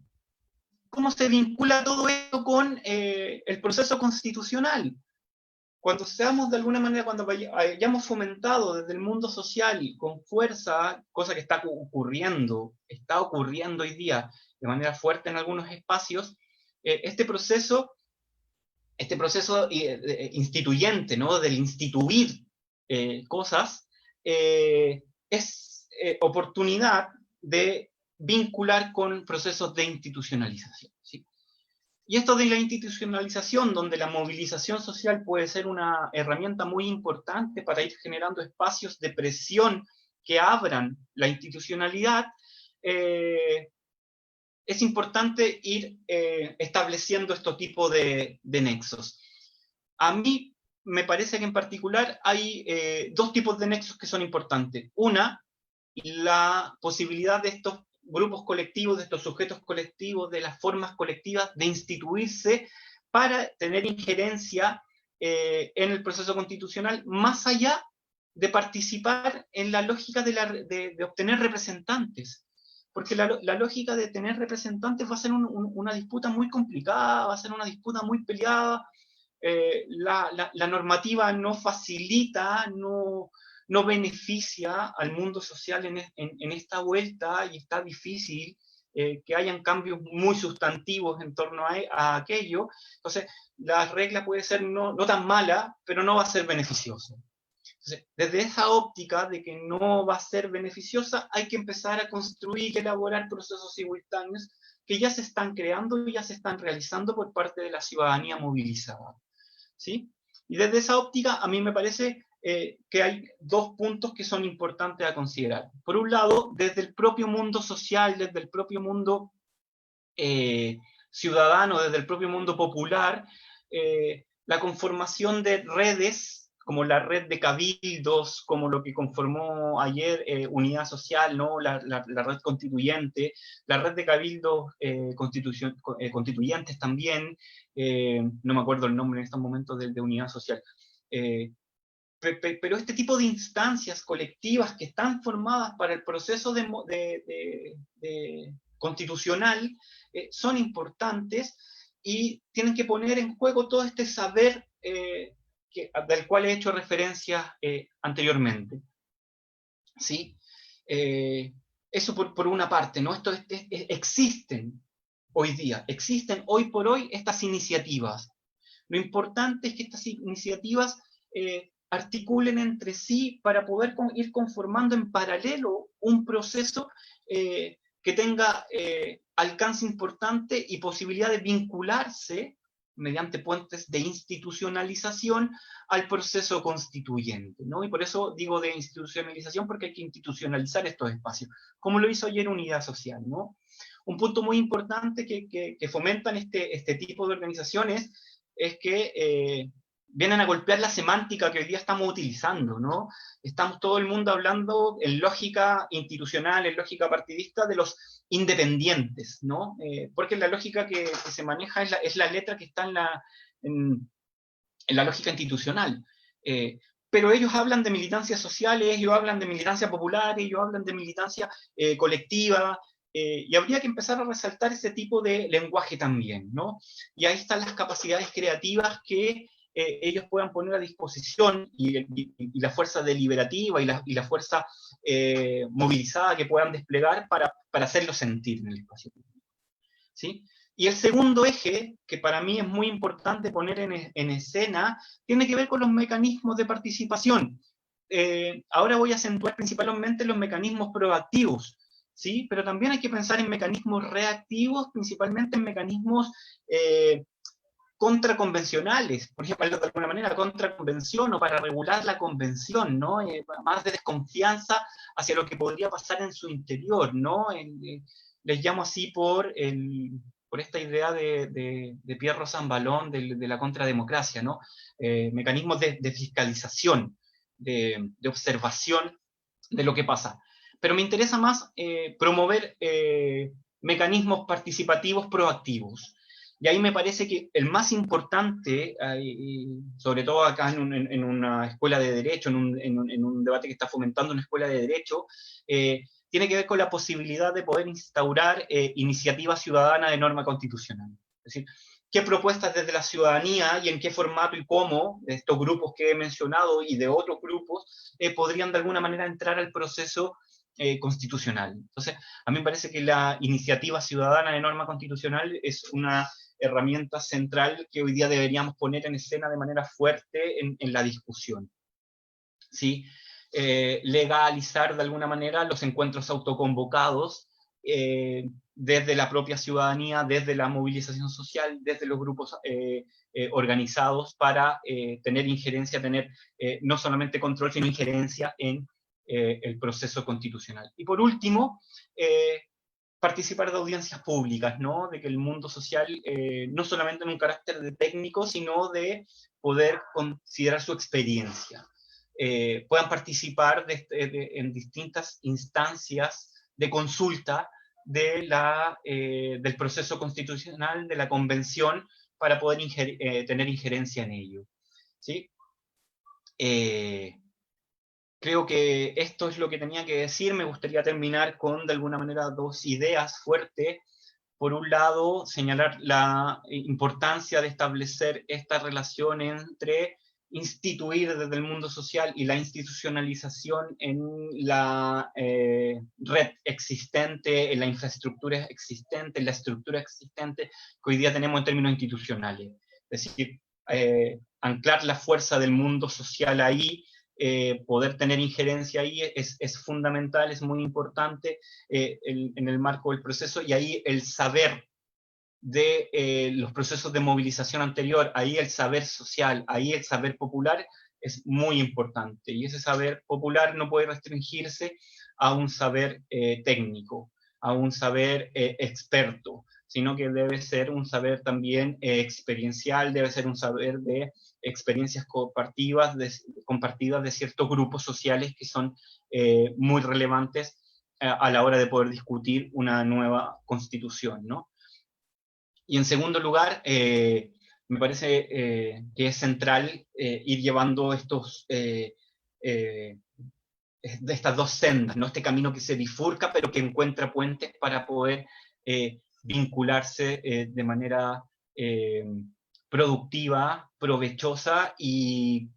¿cómo se vincula todo esto con el proceso constitucional? Cuando seamos de alguna manera, cuando hayamos fomentado desde el mundo social con fuerza, cosa que está ocurriendo hoy día de manera fuerte en algunos espacios, este proceso instituyente, ¿no? Del instituir cosas, es oportunidad de vincular con procesos de institucionalización, ¿sí? Y esto de la institucionalización, donde la movilización social puede ser una herramienta muy importante para ir generando espacios de presión que abran la institucionalidad, es importante ir estableciendo este tipo de nexos. A mí me parece que en particular hay dos tipos de nexos que son importantes. Una, la posibilidad de estos grupos colectivos, de estos sujetos colectivos, de las formas colectivas de instituirse para tener injerencia en el proceso constitucional, más allá de participar en la lógica de obtener representantes. Porque la lógica de tener representantes va a ser una disputa muy complicada, va a ser una disputa muy peleada. La normativa no facilita, no beneficia al mundo social en esta vuelta, y está difícil que hayan cambios muy sustantivos en torno a aquello. Entonces, la regla puede ser no tan mala, pero no va a ser beneficiosa. Entonces, desde esa óptica de que no va a ser beneficiosa, hay que empezar a construir y elaborar procesos simultáneos que ya se están creando y ya se están realizando por parte de la ciudadanía movilizada, ¿sí? Y desde esa óptica, a mí me parece que hay dos puntos que son importantes a considerar. Por un lado, desde el propio mundo social, desde el propio mundo ciudadano, desde el propio mundo popular, la conformación de redes, como la red de cabildos, como lo que conformó ayer Unidad Social, ¿no? la red constituyente, la red de cabildos constituyentes también, no me acuerdo el nombre en estos momentos de Unidad Social. Pero este tipo de instancias colectivas que están formadas para el proceso constitucional son importantes y tienen que poner en juego todo este saber del cual he hecho referencia anteriormente, ¿sí? Eso por una parte, ¿no? Existen hoy por hoy estas iniciativas. Lo importante es que estas iniciativas articulen entre sí para poder ir conformando en paralelo un proceso que tenga alcance importante y posibilidad de vincularse mediante puentes de institucionalización al proceso constituyente, ¿no? Y por eso digo de institucionalización, porque hay que institucionalizar estos espacios, como lo hizo ayer Unidad Social, ¿no? Un punto muy importante que fomentan este tipo de organizaciones es que vienen a golpear la semántica que hoy día estamos utilizando, ¿no? Estamos todo el mundo hablando en lógica institucional, en lógica partidista, de los independientes, ¿no? Porque la lógica que se maneja es la letra que está en la lógica institucional. Pero ellos hablan de militancias sociales, ellos hablan de militancia popular, ellos hablan de militancia colectiva, y habría que empezar a resaltar ese tipo de lenguaje también, ¿no? Y ahí están las capacidades creativas que ellos puedan poner a disposición, y la fuerza deliberativa y la fuerza movilizada que puedan desplegar para hacerlo sentir en el espacio público, ¿sí? Y el segundo eje, que para mí es muy importante poner en escena, tiene que ver con los mecanismos de participación. Ahora voy a acentuar principalmente los mecanismos proactivos, ¿sí? Pero también hay que pensar en mecanismos reactivos, principalmente en mecanismos contraconvencionales, por ejemplo, de alguna manera, contraconvención, o para regular la convención, ¿no? Más de desconfianza hacia lo que podría pasar en su interior, ¿no? Les llamo así por esta idea de Pierre Rosanvallon de la contrademocracia, ¿no? Mecanismos de fiscalización, de observación de lo que pasa. Pero me interesa más promover mecanismos participativos proactivos. Y ahí me parece que el más importante, sobre todo acá en una escuela de derecho, en un debate que está fomentando una escuela de derecho, tiene que ver con la posibilidad de poder instaurar iniciativa ciudadana de norma constitucional. Es decir, qué propuestas desde la ciudadanía y en qué formato y cómo de estos grupos que he mencionado y de otros grupos podrían de alguna manera entrar al proceso constitucional. Entonces, a mí me parece que la iniciativa ciudadana de norma constitucional es una herramienta central que hoy día deberíamos poner en escena de manera fuerte en la discusión, ¿sí? Legalizar de alguna manera los encuentros autoconvocados desde la propia ciudadanía, desde la movilización social, desde los grupos organizados para tener injerencia, tener no solamente control, sino injerencia en el proceso constitucional. Y por último, participar de audiencias públicas, ¿no? De que el mundo social, no solamente en un carácter de técnico, sino de poder considerar su experiencia. Puedan participar en distintas instancias de consulta del proceso constitucional, de la convención, para poder tener injerencia en ello, ¿sí? Creo que esto es lo que tenía que decir. Me gustaría terminar con, de alguna manera, dos ideas fuertes. Por un lado, señalar la importancia de establecer esta relación entre instituir desde el mundo social y la institucionalización en la red existente, en la infraestructura existente, en la estructura existente que hoy día tenemos en términos institucionales. Es decir, anclar la fuerza del mundo social ahí, poder tener injerencia ahí es fundamental, es muy importante en el marco del proceso, y ahí el saber de los procesos de movilización anterior, ahí el saber social, ahí el saber popular es muy importante, y ese saber popular no puede restringirse a un saber técnico, a un saber experto, sino que debe ser un saber también experiencial, debe ser un saber de experiencias compartidas de ciertos grupos sociales que son muy relevantes a la hora de poder discutir una nueva constitución, ¿no? Y en segundo lugar, me parece que es central ir llevando de estas dos sendas, ¿no? Este camino que se bifurca, pero que encuentra puentes para poder vincularse de manera productiva, provechosa, y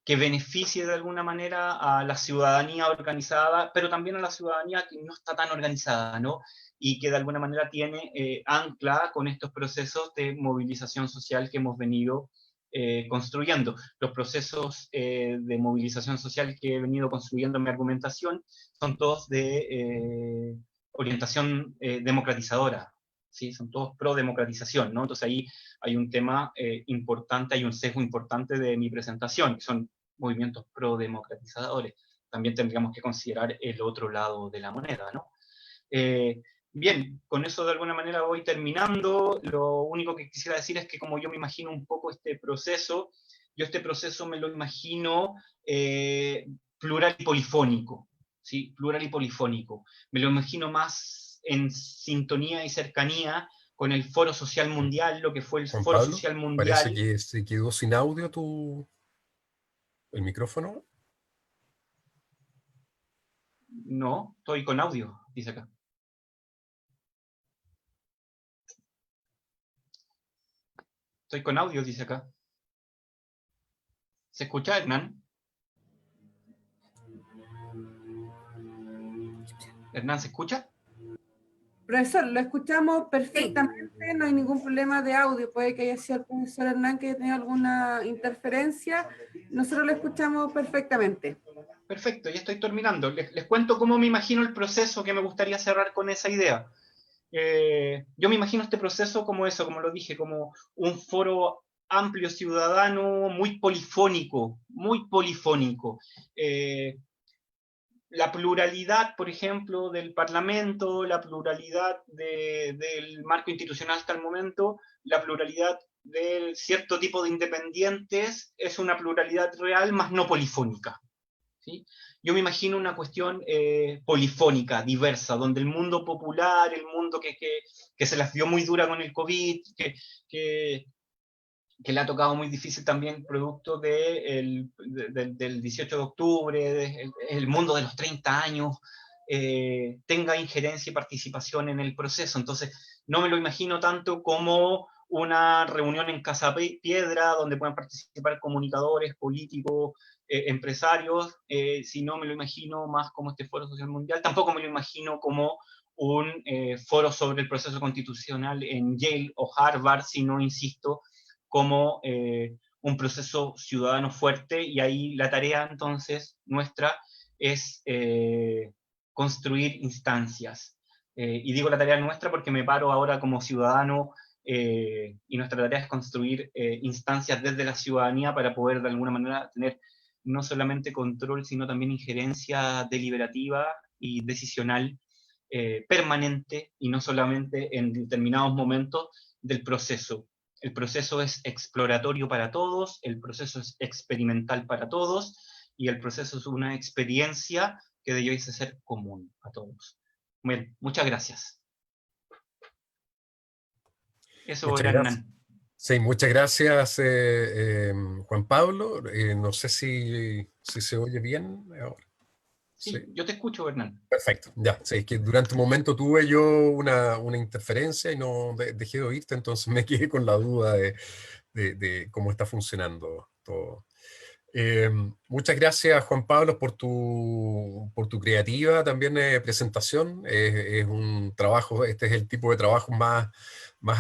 que beneficie de alguna manera a la ciudadanía organizada, pero también a la ciudadanía que no está tan organizada, ¿no? Y que de alguna manera tiene ancla con estos procesos de movilización social que hemos venido construyendo. Los procesos de movilización social que he venido construyendo en mi argumentación son todos de orientación democratizadora, ¿sí? Son todos pro democratización, ¿no? Entonces ahí hay un tema importante, hay un sesgo importante de mi presentación, que son movimientos pro democratizadores. También tendríamos que considerar el otro lado de la moneda, ¿no? Bien, con eso de alguna manera voy terminando. Lo único que quisiera decir es que como yo me imagino un poco este proceso, yo este proceso me lo imagino plural y polifónico, ¿sí? Plural y polifónico. Me lo imagino más en sintonía y cercanía con el Foro Social Mundial, lo que fue el Juan Foro Pablo, Social parece Mundial. que se quedó sin audio el micrófono. No, estoy con audio, dice acá. Estoy con audio, dice acá. ¿Se escucha, Hernán? Hernán, ¿se escucha? Profesor, lo escuchamos perfectamente, no hay ningún problema de audio. Puede que haya sido el profesor Hernán que haya tenido alguna interferencia. Nosotros lo escuchamos perfectamente. Perfecto, ya estoy terminando. Les cuento cómo me imagino el proceso, que me gustaría cerrar con esa idea. Yo me imagino este proceso como eso, como lo dije, como un foro amplio ciudadano, muy polifónico, muy polifónico. La pluralidad, por ejemplo, del Parlamento, la pluralidad del marco institucional hasta el momento, la pluralidad de cierto tipo de independientes, es una pluralidad real, más no polifónica. ¿Sí? Yo me imagino una cuestión polifónica, diversa, donde el mundo popular, el mundo que se las dio muy dura con el COVID, que le ha tocado muy difícil también producto del 18 de octubre, el mundo de los 30 años, tenga injerencia y participación en el proceso. Entonces, no me lo imagino tanto como una reunión en Casa Piedra, donde puedan participar comunicadores, políticos, empresarios, sino me lo imagino más como este Foro Social Mundial. Tampoco me lo imagino como un foro sobre el proceso constitucional en Yale o Harvard, sino, insisto, como un proceso ciudadano fuerte, y ahí la tarea entonces nuestra es construir instancias. Y digo la tarea nuestra porque me paro ahora como ciudadano y nuestra tarea es construir instancias desde la ciudadanía para poder de alguna manera tener no solamente control, sino también injerencia deliberativa y decisional permanente, y no solamente en determinados momentos del proceso. El proceso es exploratorio para todos, el proceso es experimental para todos, y el proceso es una experiencia que debió ser común a todos. Bien, muchas gracias. Eso Muchas era, gracias. Hernán. Sí, muchas gracias, Juan Pablo. No sé si se oye bien ahora. Sí, Sí. yo te escucho, Hernán. Perfecto, ya. Sí, es que durante un momento tuve yo una interferencia y no dejé de oírte, entonces me quedé con la duda de cómo está funcionando todo. Muchas gracias, Juan Pablo, por tu creativa también presentación. Es un trabajo, este es el tipo de trabajo más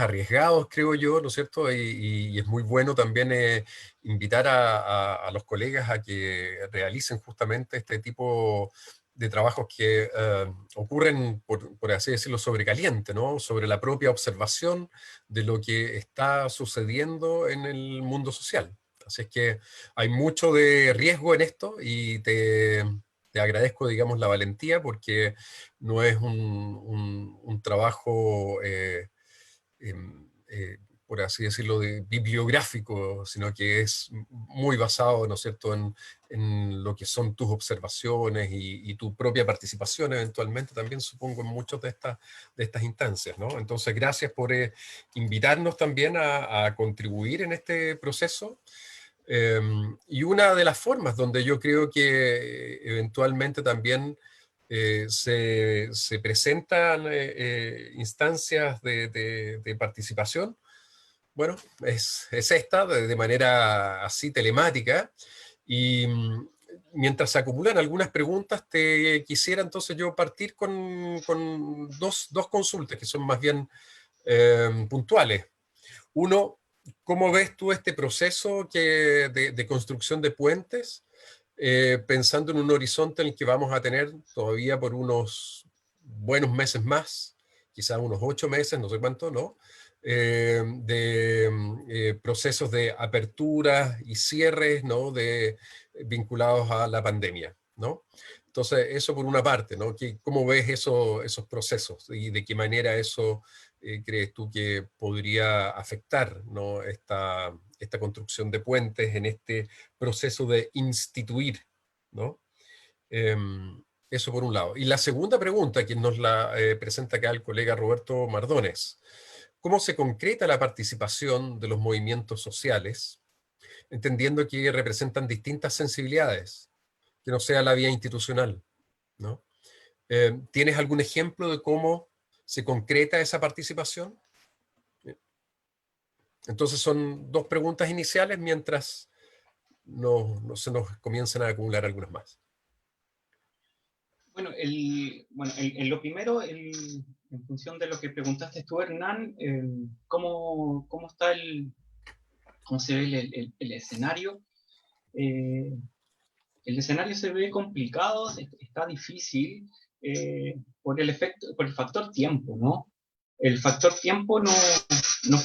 arriesgados, creo yo, ¿no es cierto? Y es muy bueno también invitar a los colegas a que realicen justamente este tipo de trabajos que ocurren, por así decirlo, sobre caliente, ¿no? Sobre la propia observación de lo que está sucediendo en el mundo social. Así es que hay mucho de riesgo en esto y te agradezco, digamos, la valentía, porque no es un trabajo, por así decirlo, bibliográfico, sino que es muy basado, ¿no es cierto?, en lo que son tus observaciones y tu propia participación eventualmente también, supongo, en muchas de estas instancias, ¿no? Entonces, gracias por invitarnos también a contribuir en este proceso. Y una de las formas donde yo creo que eventualmente también se presentan instancias de participación, bueno, es esta, de manera así telemática. Y mientras se acumulan algunas preguntas, te quisiera entonces yo partir con dos consultas que son más bien puntuales. Uno, ¿cómo ves tú este proceso de construcción de puentes, pensando en un horizonte en el que vamos a tener todavía por unos buenos meses más, quizás unos 8 meses, no sé cuánto, ¿no? Procesos de aperturas y cierres, ¿no? Vinculados a la pandemia, ¿no? Entonces, eso por una parte, ¿no? ¿Cómo ves esos procesos y de qué manera eso crees tú que podría afectar, ¿no?, esta construcción de puentes en este proceso de instituir, ¿no? Eso por un lado. Y la segunda pregunta, quien nos la presenta acá el colega Roberto Mardones: ¿cómo se concreta la participación de los movimientos sociales, entendiendo que representan distintas sensibilidades, que no sea la vía institucional, ¿no? ¿Tienes algún ejemplo de cómo se concreta esa participación? Entonces son dos preguntas iniciales mientras no se nos comienzan a acumular algunas más. Bueno, en lo primero, en función de lo que preguntaste tú, Hernán, ¿cómo está cómo se ve el escenario? El escenario se ve complicado, está difícil, por el factor tiempo, ¿no? El factor tiempo no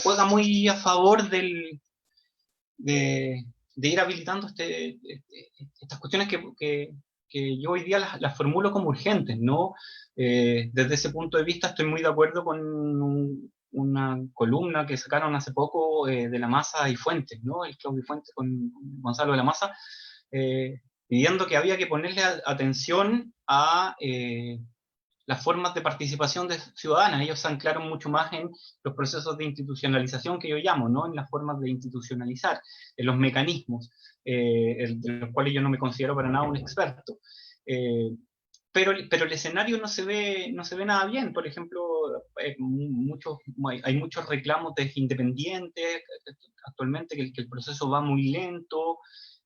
juega muy a favor de ir habilitando estas cuestiones que yo hoy día las formulo como urgentes, ¿no? Desde ese punto de vista estoy muy de acuerdo con una columna que sacaron hace poco de La Masa y Fuentes, ¿no? El Claudio Fuentes con Gonzalo de la Masa, pidiendo que había que ponerle atención a las formas de participación ciudadana. Ellos se anclaron mucho más en los procesos de institucionalización que yo llamo, ¿no? En las formas de institucionalizar, en los mecanismos, de los cuales yo no me considero para nada un experto. Pero el escenario no se ve nada bien. Por ejemplo, hay muchos reclamos de independientes actualmente, que el proceso va muy lento.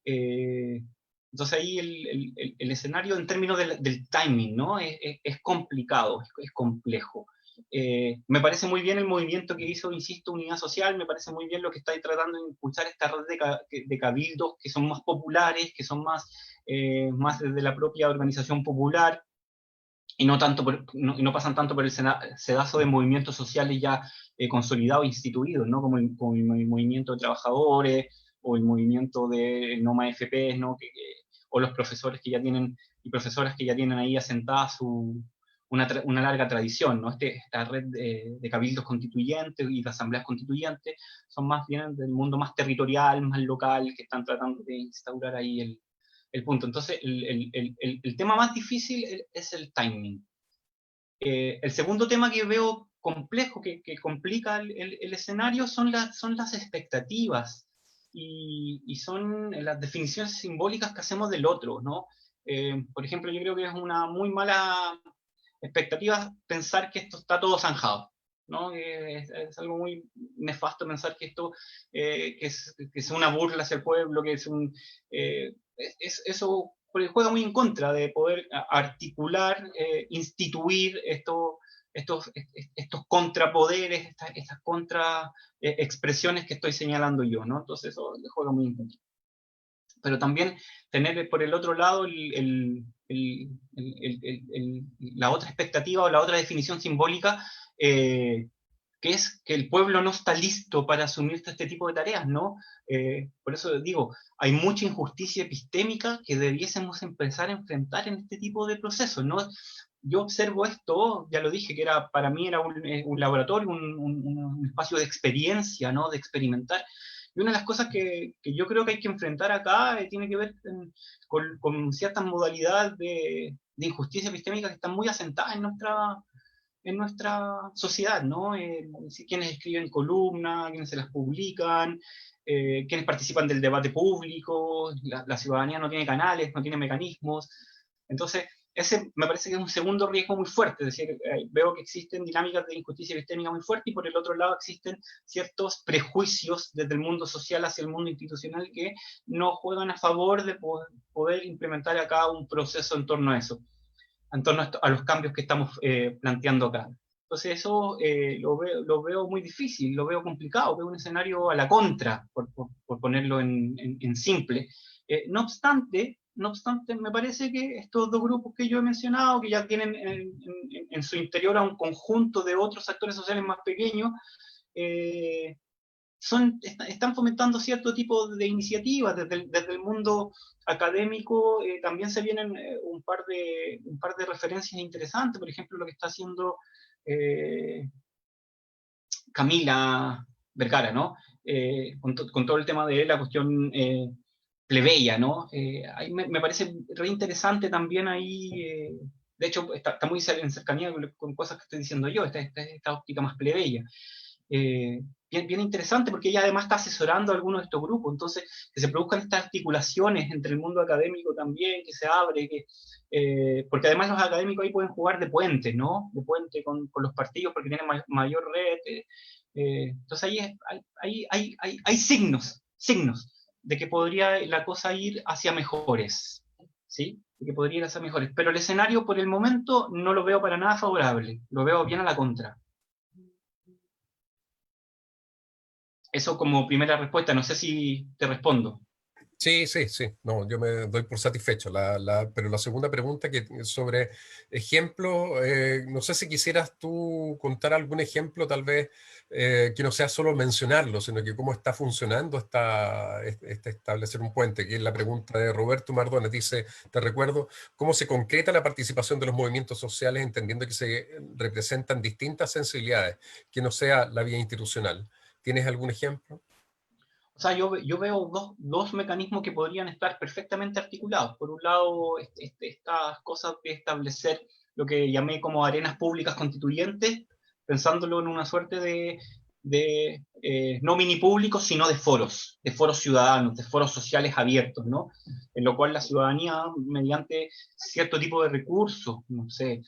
Entonces ahí el escenario en términos del timing, ¿no? Es complicado, es complejo. Me parece muy bien el movimiento que hizo, insisto, Unidad Social, me parece muy bien lo que está ahí tratando de impulsar esta red de cabildos que son más populares, que son más desde la propia organización popular, y no pasan tanto por el sedazo de movimientos sociales ya consolidados, instituidos, ¿no? Como el movimiento de trabajadores, o el movimiento de no más FP, ¿no? O los profesores que ya tienen, y profesoras que ya tienen ahí asentada una larga tradición, ¿no? Esta red de cabildos constituyentes y de asambleas constituyentes son más bien del mundo más territorial, más local, que están tratando de instaurar ahí el punto. Entonces, el tema más difícil es el timing. El segundo tema que veo complejo, que complica el escenario, son las expectativas y son las definiciones simbólicas que hacemos del otro, ¿no? Por ejemplo, yo creo que es una muy mala expectativa pensar que esto está todo zanjado, ¿no? Es algo muy nefasto pensar que esto que es una burla hacia el pueblo, que es eso juega muy en contra de poder articular, instituir estos contrapoderes, estas contra expresiones que estoy señalando yo, ¿no? Entonces eso le juega muy en contra. Pero también tener por el otro lado la otra expectativa o la otra definición simbólica, que es que el pueblo no está listo para asumir este tipo de tareas, ¿no? Por eso digo, hay mucha injusticia epistémica que debiésemos empezar a enfrentar en este tipo de procesos, ¿no? Yo observo esto, ya lo dije, que para mí era un laboratorio, un espacio de experiencia, ¿no? De experimentar. Y una de las cosas que yo creo que hay que enfrentar acá tiene que ver con ciertas modalidades de injusticia epistémica que están muy asentadas en nuestra sociedad, ¿no? Quienes escriben columnas, quienes se las publican, quienes participan del debate público, la ciudadanía no tiene canales, no tiene mecanismos. Entonces, ese me parece que es un segundo riesgo muy fuerte, es decir, veo que existen dinámicas de injusticia epistémica muy fuertes, y por el otro lado existen ciertos prejuicios desde el mundo social hacia el mundo institucional que no juegan a favor de poder implementar acá un proceso en torno a eso, en torno a los cambios que estamos planteando acá. Entonces eso lo veo muy difícil, lo veo complicado, veo un escenario a la contra, por ponerlo en simple. No obstante, me parece que estos dos grupos que yo he mencionado, que ya tienen en su interior a un conjunto de otros actores sociales más pequeños, están fomentando cierto tipo de iniciativas desde el mundo académico. También se vienen un par de referencias interesantes, por ejemplo, lo que está haciendo Camila Vergara, ¿no? Con todo el tema de la cuestión plebeya, ¿no? Ahí me parece re interesante también ahí, de hecho está muy en cercanía con cosas que estoy diciendo yo, esta óptica más plebeya. Bien interesante porque ella además está asesorando a algunos de estos grupos, entonces que se produzcan estas articulaciones entre el mundo académico también, que se abre, porque además los académicos ahí pueden jugar de puente, ¿no? De puente con los partidos porque tienen mayor red. Entonces hay signos de que podría la cosa ir hacia mejores, ¿sí? De que podría ir hacia mejores, pero el escenario por el momento no lo veo para nada favorable, lo veo bien a la contra. Eso como primera respuesta, no sé si te respondo. Sí, sí, sí. No, yo me doy por satisfecho. Pero la segunda pregunta que sobre ejemplo, no sé si quisieras tú contar algún ejemplo, tal vez, que no sea solo mencionarlo, sino que cómo está funcionando este establecer un puente, que es la pregunta de Roberto Mardones. Dice, te recuerdo, ¿cómo se concreta la participación de los movimientos sociales entendiendo que se representan distintas sensibilidades, que no sea la vía institucional? ¿Tienes algún ejemplo? O sea, yo veo dos mecanismos que podrían estar perfectamente articulados. Por un lado, estas cosas de establecer lo que llamé como arenas públicas constituyentes, pensándolo en una suerte de no mini públicos, sino de foros ciudadanos, de foros sociales abiertos, ¿no? En lo cual la ciudadanía, mediante cierto tipo de recursos, no sé,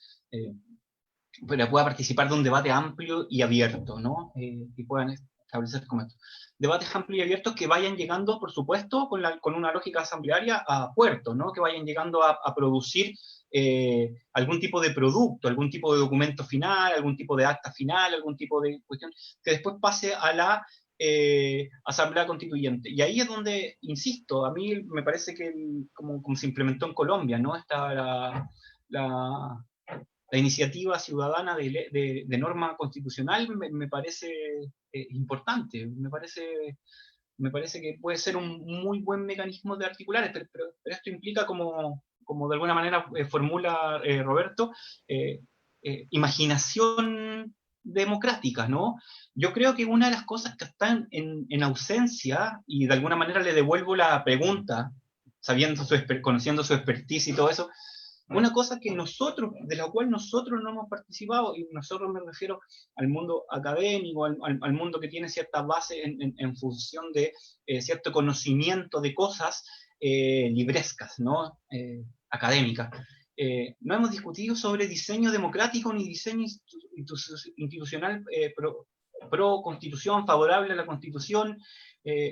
pueda participar de un debate amplio y abierto, ¿no? Y puedan establecer como esto. Debates amplios y abiertos que vayan llegando, por supuesto, con una lógica asamblearia a puerto, ¿no? Que vayan llegando a producir algún tipo de producto, algún tipo de documento final, algún tipo de acta final, algún tipo de cuestión, que después pase a la asamblea constituyente. Y ahí es donde, insisto, a mí me parece que como se implementó en Colombia, ¿no? La iniciativa ciudadana de norma constitucional me parece importante, me parece que puede ser un muy buen mecanismo de articular, pero esto implica, como de alguna manera formula Roberto, imaginación democrática, ¿no? Yo creo que una de las cosas que están en ausencia, y de alguna manera le devuelvo la pregunta, conociendo su expertise y todo eso, una cosa que de la cual nosotros no hemos participado, y nosotros me refiero al mundo académico, al mundo que tiene cierta base en función de cierto conocimiento de cosas librescas, ¿no? Académicas. No hemos discutido sobre diseño democrático ni diseño institucional pro constitución, favorable a la constitución.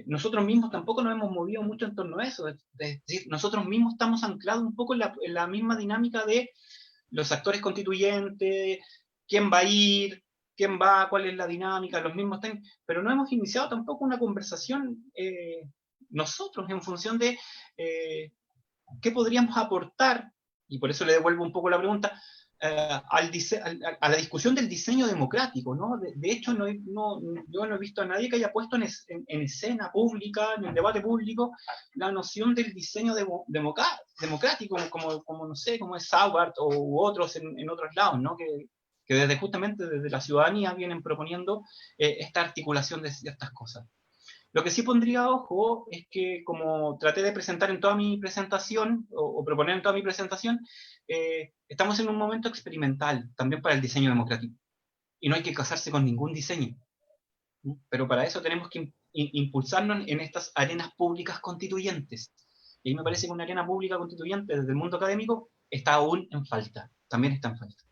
Nosotros mismos tampoco nos hemos movido mucho en torno a eso. Es decir, nosotros mismos estamos anclados un poco en la misma dinámica de los actores constituyentes, quién va a ir, quién va, cuál es la dinámica, los mismos temas, pero no hemos iniciado tampoco una conversación nosotros en función de qué podríamos aportar, y por eso le devuelvo un poco la pregunta, a la discusión del diseño democrático, ¿no? De hecho, yo no he visto a nadie que haya puesto en escena pública, en el debate público, la noción del diseño democrático, como, no sé, como es Sauer u otros en otros lados, ¿no? Que justamente desde la ciudadanía vienen proponiendo esta articulación de ciertas cosas. Lo que sí pondría ojo es que, como traté de presentar en toda mi presentación, o proponer en toda mi presentación, estamos en un momento experimental también para el diseño democrático. Y no hay que casarse con ningún diseño. Pero para eso tenemos que impulsarnos en estas arenas públicas constituyentes. Y ahí me parece que una arena pública constituyente desde el mundo académico está aún en falta. También está en falta.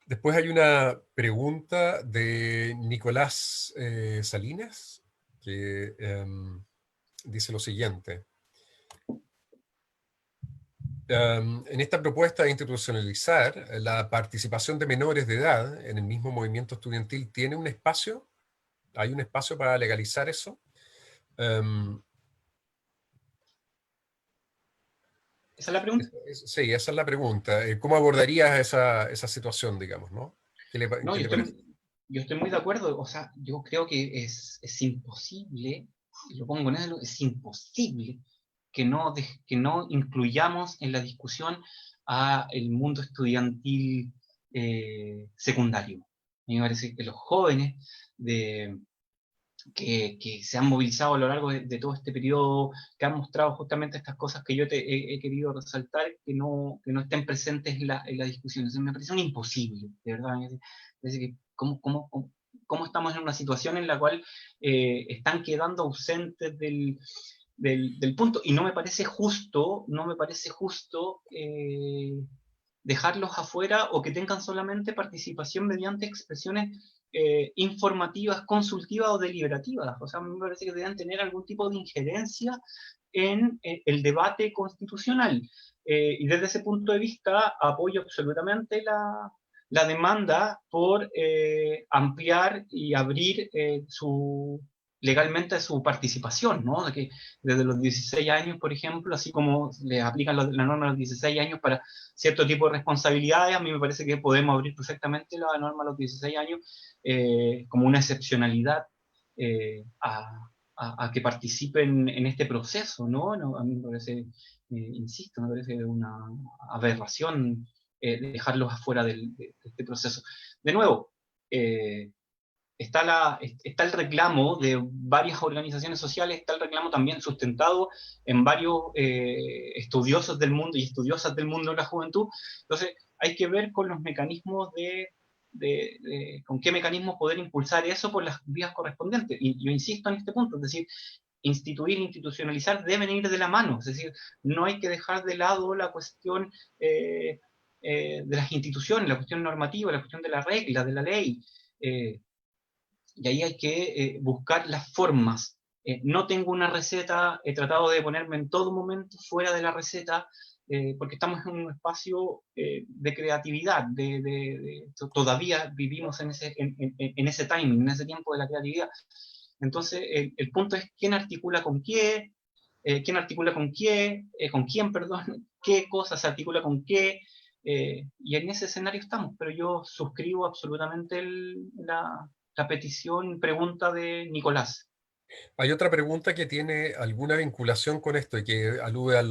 Después hay una pregunta de Nicolás Salinas, que dice lo siguiente. En esta propuesta de institucionalizar la participación de menores de edad en el mismo movimiento estudiantil, ¿tiene un espacio? ¿Hay un espacio para legalizar eso? ¿Esa es la pregunta? Sí, esa es la pregunta. ¿Cómo abordarías esa situación, digamos, ¿no? No, ¿Qué te parece? yo estoy muy de acuerdo. O sea, yo creo que es imposible, lo pongo en eso, es imposible que no incluyamos en la discusión a el mundo estudiantil secundario. mí me parece que los jóvenes que se han movilizado a lo largo de todo este periodo, que han mostrado justamente estas cosas que yo he querido resaltar, que no estén presentes en la discusión. Entonces, me parece un imposible, de verdad. Me parece que cómo estamos en una situación en la cual están quedando ausentes del punto, y no me parece justo, dejarlos afuera o que tengan solamente participación mediante expresiones informativas, consultivas o deliberativas. O sea, a mí me parece que deben tener algún tipo de injerencia en el debate constitucional. Y desde ese punto de vista apoyo absolutamente la demanda por ampliar y abrir legalmente su participación, ¿no? De que desde los 16 años, por ejemplo, así como le aplican la norma a los 16 años para cierto tipo de responsabilidades, a mí me parece que podemos abrir perfectamente la norma a los 16 años como una excepcionalidad a que participen en este proceso, ¿no? No, a mí me parece, insisto, me parece una aberración dejarlos afuera de este proceso. De nuevo, está el reclamo de varias organizaciones sociales, está el reclamo también sustentado en varios estudiosos del mundo y estudiosas del mundo de la juventud. Entonces, hay que ver con los mecanismos con qué mecanismos poder impulsar eso por las vías correspondientes. Y yo insisto en este punto, es decir, instituir, institucionalizar deben ir de la mano, es decir, no hay que dejar de lado la cuestión de las instituciones, la cuestión normativa, la cuestión de la regla, de la ley, y ahí hay que buscar las formas. No tengo una receta, he tratado de ponerme en todo momento fuera de la receta, porque estamos en un espacio de creatividad, todavía vivimos en ese timing, en ese tiempo de la creatividad. Entonces, el punto es quién articula con qué, con quién, perdón, qué cosas se articula con qué, y en ese escenario estamos, pero yo suscribo absolutamente la petición, pregunta de Nicolás. Hay otra pregunta que tiene alguna vinculación con esto y que alude a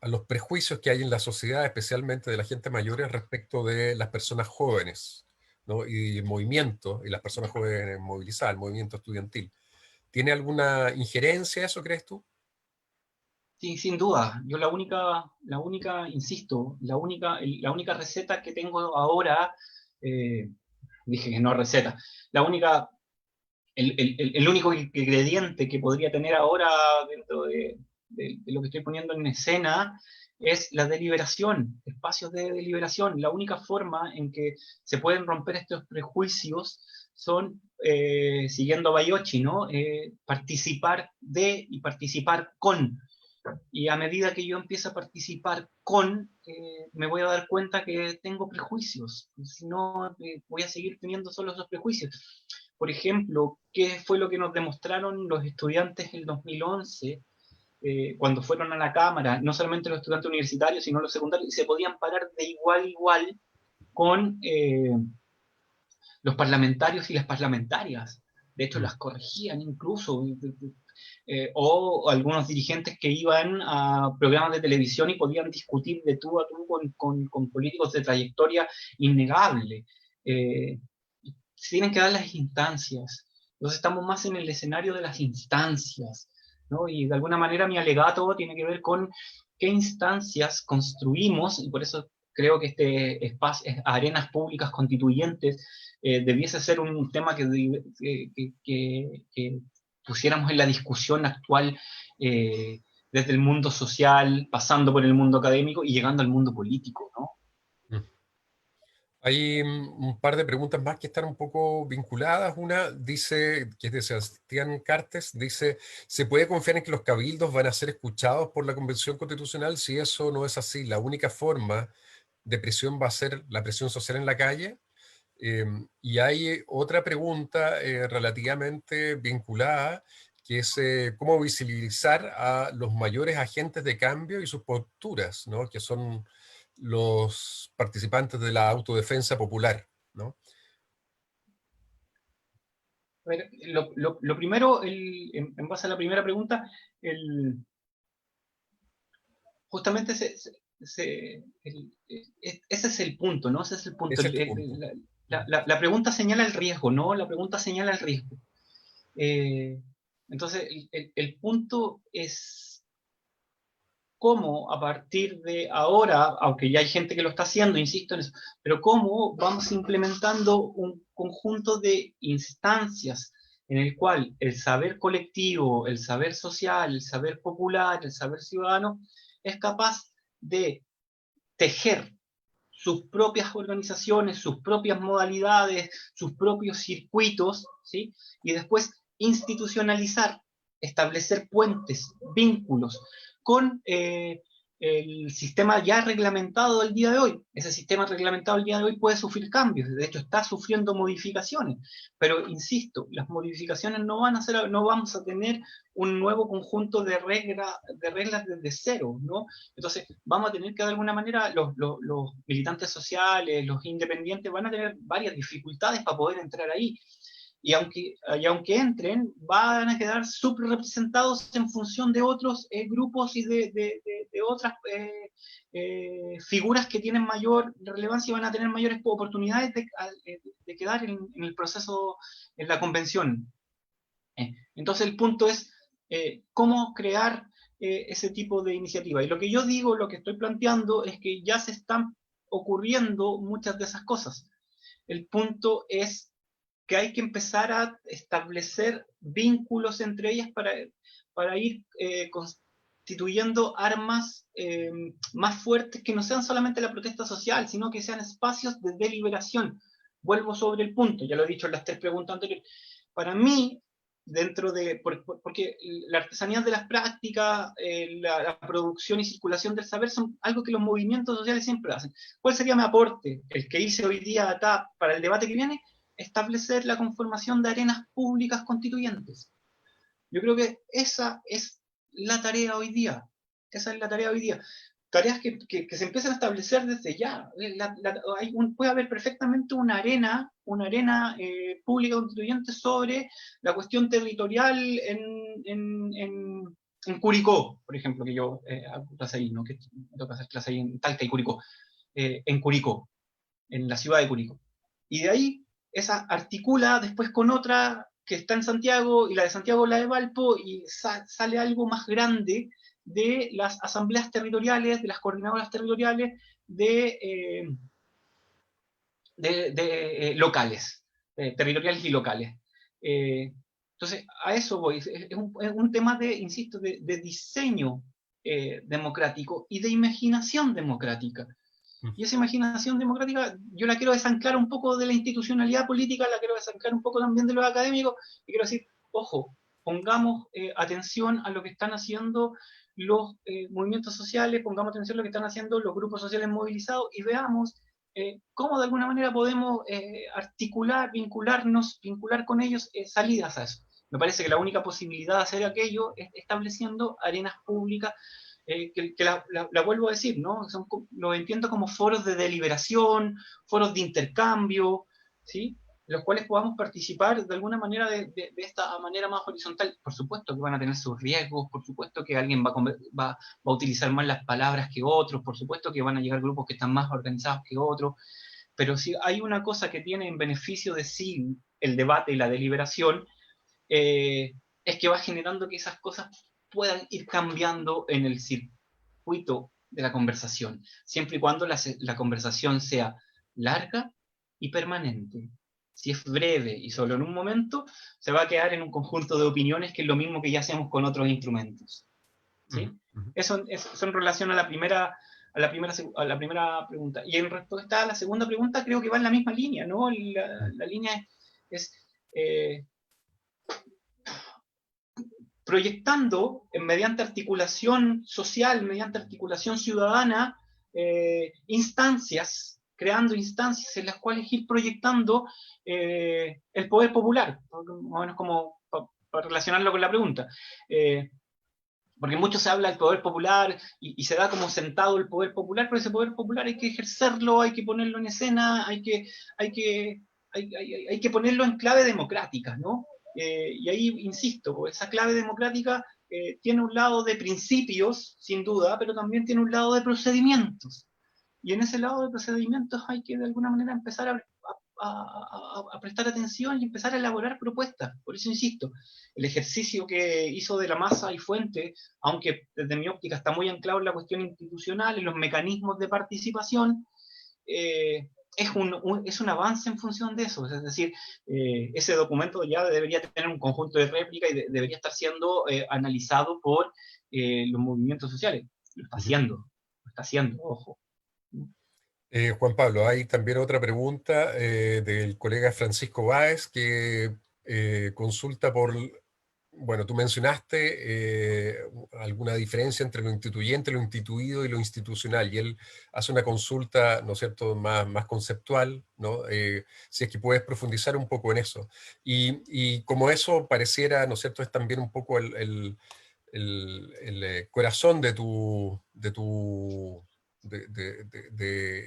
los prejuicios que hay en la sociedad, especialmente de la gente mayor, respecto de las personas jóvenes, ¿no? Y el movimiento, y las personas jóvenes movilizadas, el movimiento estudiantil. ¿Tiene alguna injerencia eso, crees tú? Sí, sin duda. Yo la única, insisto, la única receta que tengo ahora, dije que no receta, la única, el único ingrediente que podría tener ahora dentro de lo que estoy poniendo en escena es la deliberación, espacios de deliberación. La única forma en que se pueden romper estos prejuicios son, siguiendo a Baiocchi, ¿no? Participar de y participar con. Y a medida que yo empiezo a participar me voy a dar cuenta que tengo prejuicios. Si no, voy a seguir teniendo solo esos prejuicios. Por ejemplo, ¿qué fue lo que nos demostraron los estudiantes en 2011 cuando fueron a la Cámara? No solamente los estudiantes universitarios, sino los secundarios, y se podían parar de igual a igual con los parlamentarios y las parlamentarias. De hecho, las corregían incluso. O algunos dirigentes que iban a programas de televisión y podían discutir de tú a tú con políticos de trayectoria innegable. Se tienen que dar las instancias. Entonces estamos más en el escenario de las instancias, ¿no? Y de alguna manera mi alegato tiene que ver con qué instancias construimos, y por eso creo que este espacio, arenas públicas constituyentes, debiese ser un tema que pusiéramos en la discusión actual desde el mundo social, pasando por el mundo académico y llegando al mundo político, ¿no? Hay un par de preguntas más que están un poco vinculadas. Una dice, que es de Sebastián Cartes, dice, ¿se puede confiar en que los cabildos van a ser escuchados por la Convención Constitucional? Si eso no es así, la única forma de presión va a ser la presión social en la calle. Y hay otra pregunta relativamente vinculada, que es cómo visibilizar a los mayores agentes de cambio y sus posturas, ¿no? Que son los participantes de la autodefensa popular, ¿no? A ver, lo primero, en base a la primera pregunta, justamente ese es el punto, ¿no? Ese es el punto. Ese es tu punto. la pregunta señala el riesgo, ¿no? La pregunta señala el riesgo. Entonces, el punto es cómo a partir de ahora, aunque ya hay gente que lo está haciendo, insisto en eso, pero cómo vamos implementando un conjunto de instancias en el cual el saber colectivo, el saber social, el saber popular, el saber ciudadano, es capaz de tejer sus propias organizaciones, sus propias modalidades, sus propios circuitos, ¿sí? Y después institucionalizar, establecer puentes, vínculos con el sistema ya reglamentado del día de hoy. Ese sistema reglamentado del día de hoy puede sufrir cambios, de hecho está sufriendo modificaciones, pero insisto, las modificaciones no vamos a tener un nuevo conjunto de reglas desde cero, ¿no? Entonces vamos a tener que de alguna manera, los militantes sociales, los independientes van a tener varias dificultades para poder entrar ahí. Y aunque entren, van a quedar subrepresentados en función de otros grupos y de otras figuras que tienen mayor relevancia y van a tener mayores oportunidades de quedar en el proceso, en la convención. Entonces el punto es cómo crear ese tipo de iniciativa. Y lo que yo digo, lo que estoy planteando, es que ya se están ocurriendo muchas de esas cosas. El punto es que hay que empezar a establecer vínculos entre ellas para ir constituyendo armas más fuertes que no sean solamente la protesta social, sino que sean espacios de deliberación. Vuelvo sobre el punto, ya lo he dicho en las 3 preguntas anteriores. Para mí, porque la artesanía de las prácticas, la producción y circulación del saber son algo que los movimientos sociales siempre hacen. ¿Cuál sería mi aporte? El que hice hoy día acá para el debate que viene, establecer la conformación de arenas públicas constituyentes. Yo creo que esa es la tarea hoy día. Esa es la tarea hoy día. Tareas que se empiezan a establecer desde ya. Puede haber perfectamente una arena pública constituyente sobre la cuestión territorial en Curicó, por ejemplo, que yo hago clase ahí, ¿no? Que me toca hacer clase ahí en Talca y Curicó. En Curicó, en la ciudad de Curicó. Y de ahí esa articula después con otra que está en Santiago, y la de Santiago la de Valpo, y sale algo más grande de las asambleas territoriales, de las coordinadoras territoriales, locales, territoriales y locales. Entonces, a eso voy. Es un tema insisto, de diseño democrático y de imaginación democrática. Y esa imaginación democrática yo la quiero desanclar un poco de la institucionalidad política, la quiero desanclar un poco también de los académicos, y quiero decir, ojo, pongamos atención a lo que están haciendo los movimientos sociales, pongamos atención a lo que están haciendo los grupos sociales movilizados, y veamos cómo de alguna manera podemos articular, vincular con ellos salidas a eso. Me parece que la única posibilidad de hacer aquello es estableciendo arenas públicas que la vuelvo a decir, ¿no? Lo entiendo como foros de deliberación, foros de intercambio, ¿sí? En los cuales podamos participar de alguna manera de esta manera más horizontal. Por supuesto que van a tener sus riesgos, por supuesto que alguien va a utilizar más las palabras que otros, por supuesto que van a llegar grupos que están más organizados que otros, pero si hay una cosa que tiene en beneficio de sí el debate y la deliberación, es que va generando que esas cosas puedan ir cambiando en el circuito de la conversación, siempre y cuando la conversación sea larga y permanente. Si es breve y solo en un momento, se va a quedar en un conjunto de opiniones, que es lo mismo que ya hacemos con otros instrumentos. ¿Sí? Eso en relación a la primera pregunta. Y en respuesta a la segunda pregunta, creo que va en la misma línea, ¿no? La línea es proyectando mediante articulación social, mediante articulación ciudadana, creando instancias en las cuales ir proyectando el poder popular, más o menos como para relacionarlo con la pregunta. Porque mucho se habla del poder popular y se da como sentado el poder popular, pero ese poder popular hay que ejercerlo, hay que ponerlo en escena, hay que ponerlo en clave democrática, ¿no? Y ahí, insisto, esa clave democrática tiene un lado de principios, sin duda, pero también tiene un lado de procedimientos. Y en ese lado de procedimientos hay que de alguna manera empezar a a prestar atención y empezar a elaborar propuestas. Por eso insisto, el ejercicio que hizo de la Masa y Fuente, aunque desde mi óptica está muy anclado en la cuestión institucional, en los mecanismos de participación, es un avance en función de eso. Es decir, ese documento ya debería tener un conjunto de réplica y debería estar siendo analizado por los movimientos sociales. Lo está haciendo, ojo. Juan Pablo, hay también otra pregunta del colega Francisco Báez que consulta por, bueno, tú mencionaste alguna diferencia entre lo instituyente, lo instituido y lo institucional, y él hace una consulta, ¿no es cierto?, más conceptual, ¿no? Si es que puedes profundizar un poco en eso. Y como eso pareciera, ¿no es cierto?, es también un poco el corazón de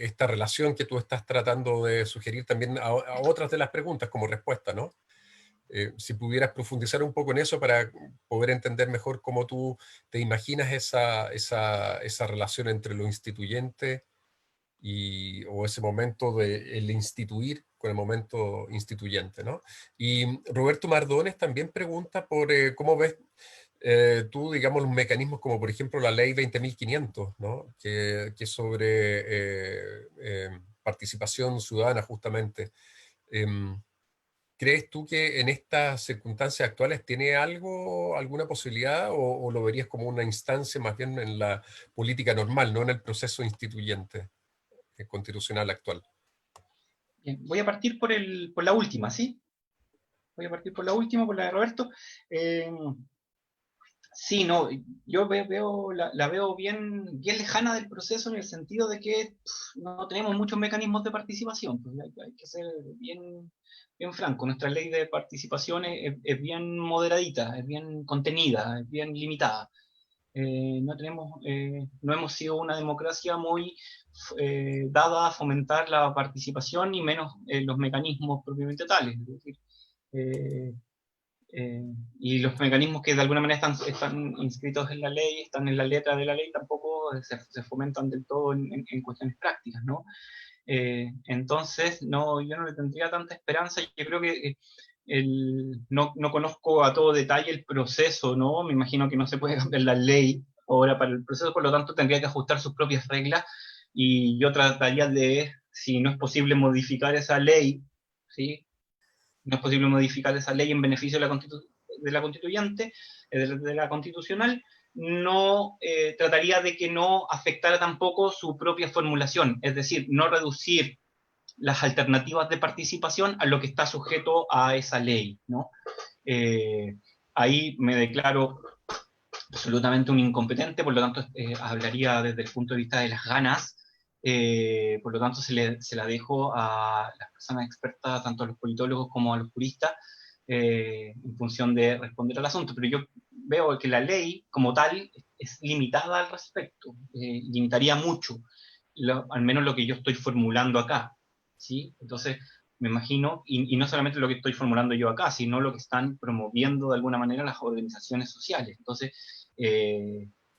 esta relación que tú estás tratando de sugerir también a otras de las preguntas como respuesta, ¿no? Si pudieras profundizar un poco en eso para poder entender mejor cómo tú te imaginas esa relación entre lo instituyente o ese momento de el instituir con el momento instituyente, ¿no? Y Roberto Mardones también pregunta por cómo ves tú, digamos, los mecanismos como, por ejemplo, la ley 20.500, ¿no? Que es sobre participación ciudadana, justamente. ¿Crees tú que en estas circunstancias actuales tiene alguna posibilidad o lo verías como una instancia más bien en la política normal, no en el proceso instituyente constitucional actual? Bien, voy a partir por la última, ¿sí? Voy a partir por la última, por la de Roberto. Sí, no, yo la veo bien lejana del proceso en el sentido de que no tenemos muchos mecanismos de participación. Pues hay que ser bien franco. Nuestra ley de participación es bien moderadita, es bien contenida, es bien limitada. No hemos sido una democracia muy dada a fomentar la participación y menos los mecanismos propiamente tales. Es decir, y los mecanismos que de alguna manera están inscritos en la ley, están en la letra de la ley, tampoco se fomentan del todo en cuestiones prácticas, ¿no? Entonces, no, yo no le tendría tanta esperanza. Yo creo que no conozco a todo detalle el proceso, ¿no? Me imagino que no se puede cambiar la ley ahora para el proceso, por lo tanto tendría que ajustar sus propias reglas y yo trataría de, si no es posible modificar esa ley, ¿sí? No es posible modificar esa ley en beneficio de la constituyente, de la constitucional, no trataría de que no afectara tampoco su propia formulación, es decir, no reducir las alternativas de participación a lo que está sujeto a esa ley, ¿no? Ahí me declaro absolutamente un incompetente, por lo tanto hablaría desde el punto de vista de las ganas. Por lo tanto se la dejo a las personas expertas, tanto a los politólogos como a los juristas, en función de responder al asunto. Pero yo veo que la ley como tal es limitada al respecto, limitaría mucho, al menos lo que yo estoy formulando acá, ¿sí? Entonces me imagino, y no solamente lo que estoy formulando yo acá, sino lo que están promoviendo de alguna manera las organizaciones sociales. Entonces,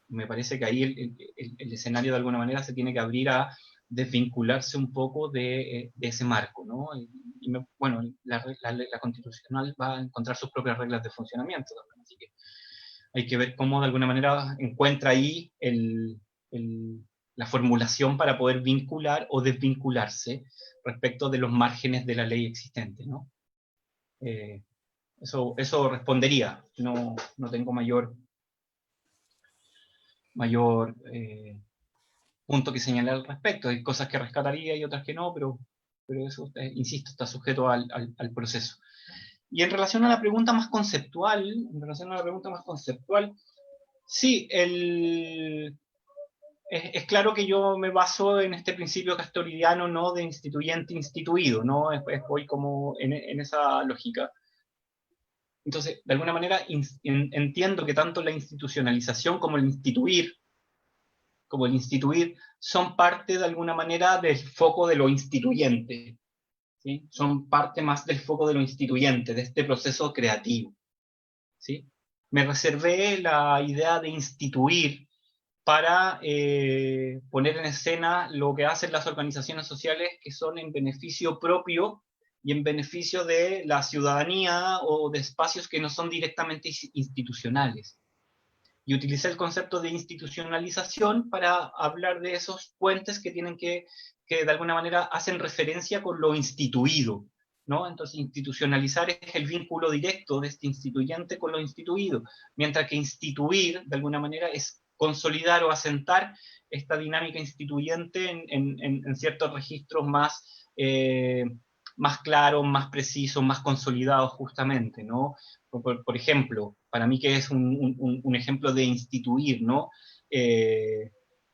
me parece que ahí el escenario de alguna manera se tiene que abrir a desvincularse un poco de ese marco, ¿no? Bueno, la constitucional va a encontrar sus propias reglas de funcionamiento también, así que hay que ver cómo de alguna manera encuentra ahí la formulación para poder vincular o desvincularse respecto de los márgenes de la ley existente, ¿no? Eso respondería, no tengo mayor punto que señalar al respecto. Hay cosas que rescataría y otras que no, pero eso, insisto, está sujeto al proceso. Y en relación a la pregunta más conceptual, sí, es claro que yo me baso en este principio castoridiano, ¿no?, de instituyente instituido, ¿no? Voy como en esa lógica. Entonces, de alguna manera, entiendo que tanto la institucionalización como el instituir son parte de alguna manera del foco de lo instituyente, ¿sí? Son parte más del foco de lo instituyente, de este proceso creativo, ¿sí? Me reservé la idea de instituir para poner en escena lo que hacen las organizaciones sociales que son en beneficio propio y en beneficio de la ciudadanía o de espacios que no son directamente institucionales. Y utilicé el concepto de institucionalización para hablar de esos puentes que tienen que de alguna manera hacen referencia con lo instituido, ¿no? Entonces, institucionalizar es el vínculo directo de este instituyente con lo instituido, mientras que instituir, de alguna manera, es consolidar o asentar esta dinámica instituyente en ciertos registros más claros, más precisos, más consolidados justamente, ¿no? Por ejemplo, para mí que es un ejemplo de instituir, ¿no?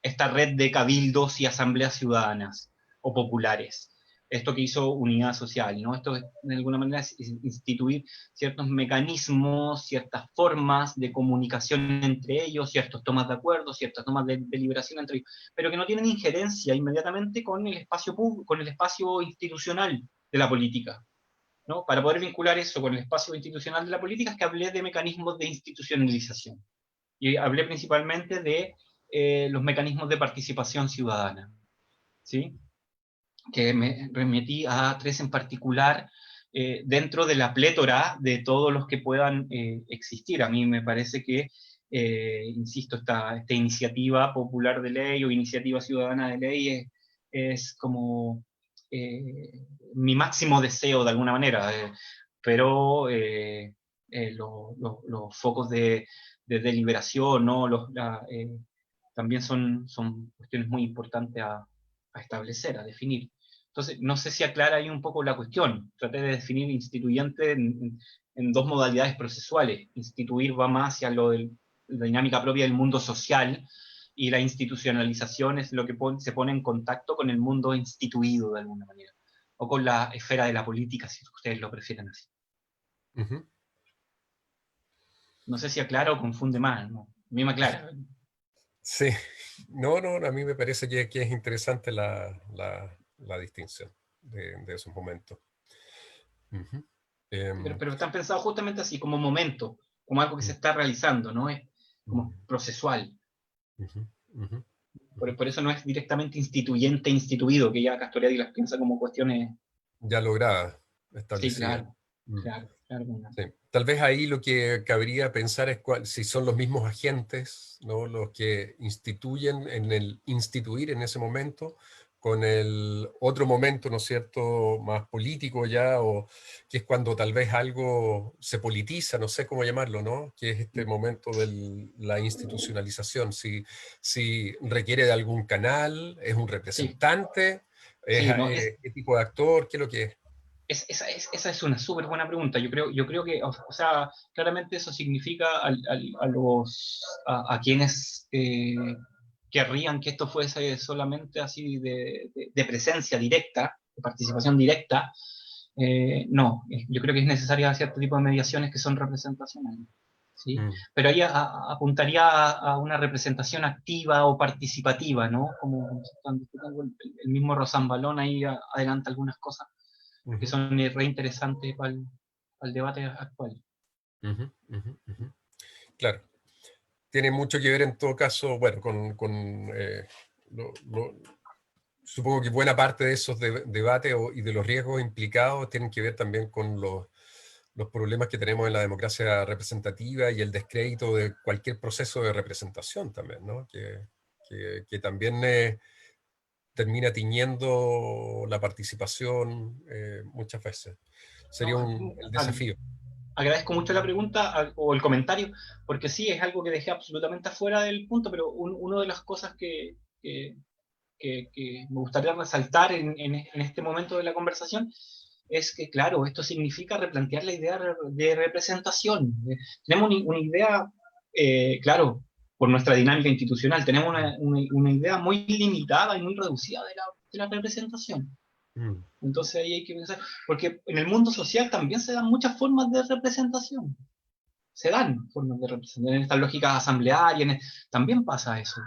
Esta red de cabildos y asambleas ciudadanas o populares. Esto que hizo Unidad Social, ¿no? Esto de alguna manera es instituir ciertos mecanismos, ciertas formas de comunicación entre ellos, ciertas tomas de acuerdo, ciertas tomas de deliberación entre ellos, pero que no tienen injerencia inmediatamente con el espacio público, con el espacio institucional de la política, ¿no? Para poder vincular eso con el espacio institucional de la política es que hablé de mecanismos de institucionalización. Y hablé principalmente de los mecanismos de participación ciudadana, ¿sí? Que me remití a 3 en particular, dentro de la plétora de todos los que puedan existir. A mí me parece que, insisto, esta iniciativa popular de ley o iniciativa ciudadana de ley es como mi máximo deseo de alguna manera, pero los focos de deliberación, ¿no? También son cuestiones muy importantes a establecer, a definir. Entonces, no sé si aclara ahí un poco la cuestión. Traté de definir instituyente en 2 modalidades procesuales. Instituir va más hacia la dinámica propia del mundo social, y la institucionalización es lo que se pone en contacto con el mundo instituido de alguna manera, o con la esfera de la política, si ustedes lo prefieren así. Ujú. No sé si aclara o confunde más, ¿no? A mí me aclara. Sí, no, a mí me parece que es interesante la distinción de esos momentos. Ujú. Pero están pensados justamente así, como momento, como algo que se está realizando, ¿no? Es como procesual. Ujú, ujú. Por eso no es directamente instituyente, instituido, que ya Castoriadis las piensa como cuestiones. Ya lograda, Sí, establecida. claro. Sí. Tal vez ahí lo que cabría pensar es si son los mismos agentes, ¿no? Los que instituyen en el instituir en ese momento, con el otro momento, ¿no es cierto?, más político ya, o que es cuando tal vez algo se politiza, no sé cómo llamarlo, ¿no? Que es este momento de la institucionalización, si requiere de algún canal, es un representante, Sí, no, qué tipo de actor, qué es lo que es. esa es una súper buena pregunta. Yo creo que, o sea, claramente eso significa a quienes querrían que esto fuese solamente así de presencia directa, de participación directa. No, yo creo que es necesaria cierto tipo de mediaciones que son representacionales, ¿sí? Pero ahí apuntaría a una representación activa o participativa, ¿no? Como el mismo Rosambalón ahí adelanta algunas cosas que son re interesantes para el debate actual. Claro. Tiene mucho que ver en todo caso, bueno, supongo que buena parte de esos debates y de los riesgos implicados tienen que ver también con los problemas que tenemos en la democracia representativa y el descrédito de cualquier proceso de representación también, ¿no? Que también termina tiñendo la participación muchas veces. Sería el desafío. Agradezco mucho la pregunta o el comentario, porque sí, es algo que dejé absolutamente afuera del punto, pero una de las cosas que me gustaría resaltar en este momento de la conversación es que, claro, esto significa replantear la idea de representación. Tenemos una idea, claro, por nuestra dinámica institucional, tenemos una idea muy limitada y muy reducida de la representación. Entonces ahí hay que pensar, porque en el mundo social también se dan muchas formas de representación. Se dan formas de representación. En estas lógicas asamblearias también pasa eso.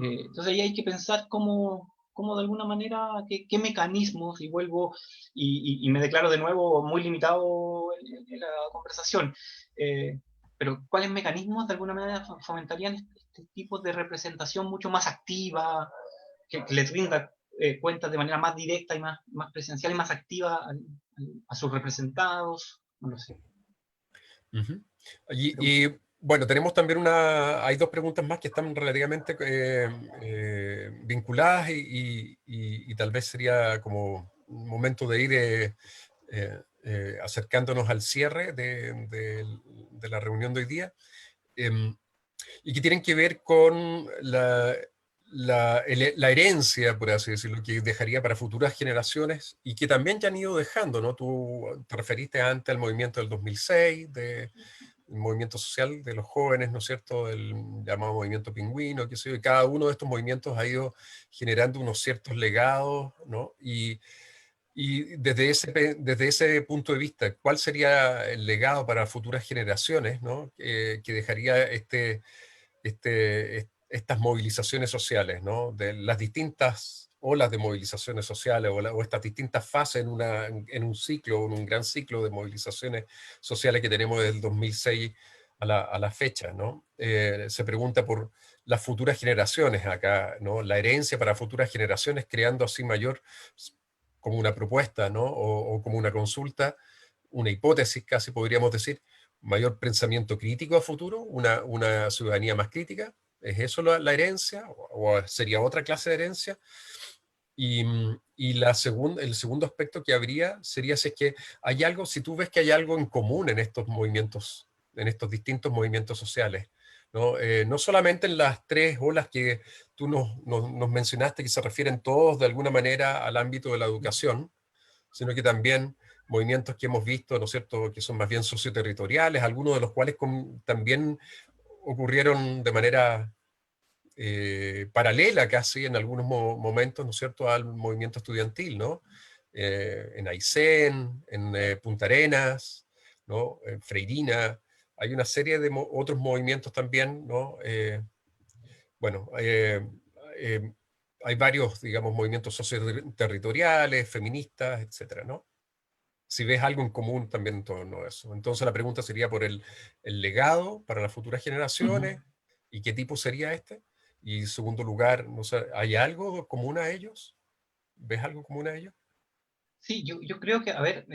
Entonces ahí hay que pensar cómo de alguna manera, qué mecanismos, y vuelvo, y me declaro de nuevo muy limitado en la conversación, pero cuáles mecanismos de alguna manera fomentarían este tipo de representación mucho más activa, que les rinda cuentas de manera más directa y más presencial y más activa a sus representados, no lo sé. Ujú. Bueno, tenemos también hay dos preguntas más que están relativamente vinculadas y tal vez sería como un momento de ir acercándonos al cierre de la reunión de hoy día, y que tienen que ver con la herencia, por así decirlo, que dejaría para futuras generaciones y que también ya han ido dejando, ¿no? Tú te referiste antes al movimiento del 2006, el movimiento social de los jóvenes, ¿no es cierto?, el llamado movimiento pingüino, qué sé yo, y cada uno de estos movimientos ha ido generando unos ciertos legados, ¿no? Y desde ese punto de vista, ¿cuál sería el legado para futuras generaciones, ¿no? Que dejaría estas movilizaciones sociales, ¿no? De las distintas olas de movilizaciones sociales o estas distintas fases en un ciclo, en un gran ciclo de movilizaciones sociales que tenemos desde el 2006 a la fecha, ¿no? Se pregunta por las futuras generaciones acá, ¿no? La herencia para futuras generaciones, creando así mayor, como una propuesta, ¿no? O como una consulta, una hipótesis casi podríamos decir, mayor pensamiento crítico a futuro, una ciudadanía más crítica. ¿Es eso la herencia? ¿O sería otra clase de herencia? Y el segundo aspecto que habría sería si es que hay algo, si tú ves que hay algo en común en estos movimientos, en estos distintos movimientos sociales, ¿no? No solamente en las tres olas que tú nos mencionaste, que se refieren todos de alguna manera al ámbito de la educación, sino que también movimientos que hemos visto, ¿no es cierto?, que son más bien socioterritoriales, algunos de los cuales también ocurrieron de manera paralela casi en algunos momentos, ¿no es cierto?, al movimiento estudiantil, ¿no? En Aysén, en Punta Arenas, ¿no? En Freirina, hay una serie de otros movimientos también, ¿no? Bueno, hay varios, digamos, movimientos socioterritoriales, feministas, etcétera, ¿no? Si ves algo en común también en todo eso. Entonces la pregunta sería por el legado para las futuras generaciones y qué tipo sería este. Y en segundo lugar, no sé, ¿hay algo común a ellos? ¿Ves algo común a ellos? Sí, yo creo que, a ver,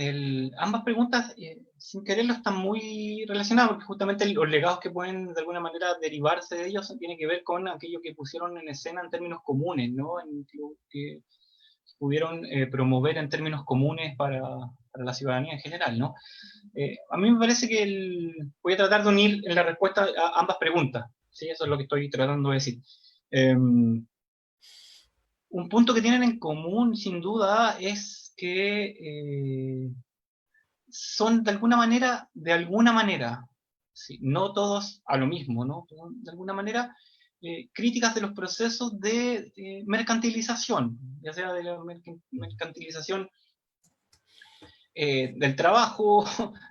ambas preguntas, sin quererlo, están muy relacionadas, porque justamente los legados que pueden de alguna manera derivarse de ellos tienen que ver con aquello que pusieron en escena en términos comunes, ¿no? En lo que pudieron promover en términos comunes para la ciudadanía en general, ¿no? A mí me parece que voy a tratar de unir en la respuesta a ambas preguntas, ¿sí? Eso es lo que estoy tratando de decir. Un punto que tienen en común, sin duda, es que son de alguna manera, ¿sí? No todos a lo mismo, ¿no? De alguna manera, críticas de los procesos de mercantilización, ya sea de la mercantilización del trabajo,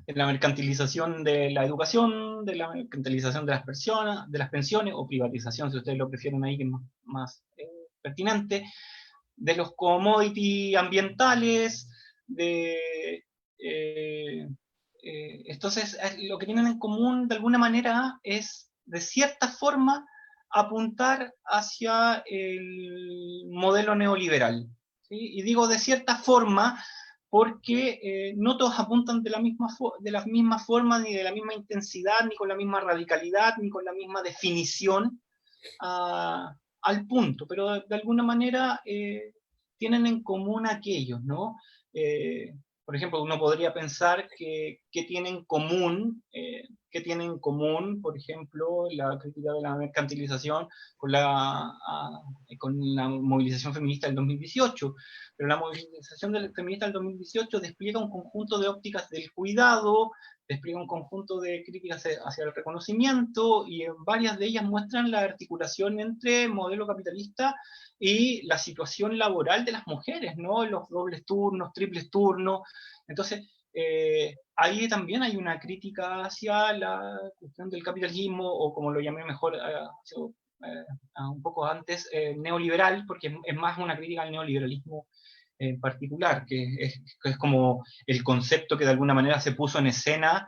de la mercantilización de la educación, de la mercantilización de las personas, de las pensiones, o privatización, si ustedes lo prefieren ahí, que es más pertinente, de los commodities ambientales, entonces lo que tienen en común de alguna manera es, de cierta forma, apuntar hacia el modelo neoliberal, ¿sí? Y digo de cierta forma porque no todos apuntan de la misma forma, ni de la misma intensidad, ni con la misma radicalidad, ni con la misma definición al punto, pero de alguna manera tienen en común aquellos, ¿no? Por ejemplo, uno podría pensar que tienen en común, por ejemplo, la crítica de la mercantilización con con la movilización feminista del 2018, pero la movilización feminista del 2018 despliega un conjunto de ópticas del cuidado, despliega un conjunto de críticas hacia el reconocimiento, y varias de ellas muestran la articulación entre modelo capitalista y la situación laboral de las mujeres, ¿no? Los dobles turnos, triples turnos. Entonces, ahí también hay una crítica hacia la cuestión del capitalismo, o como lo llamé mejor un poco antes, neoliberal, porque es más una crítica al neoliberalismo en particular, que es como el concepto que de alguna manera se puso en escena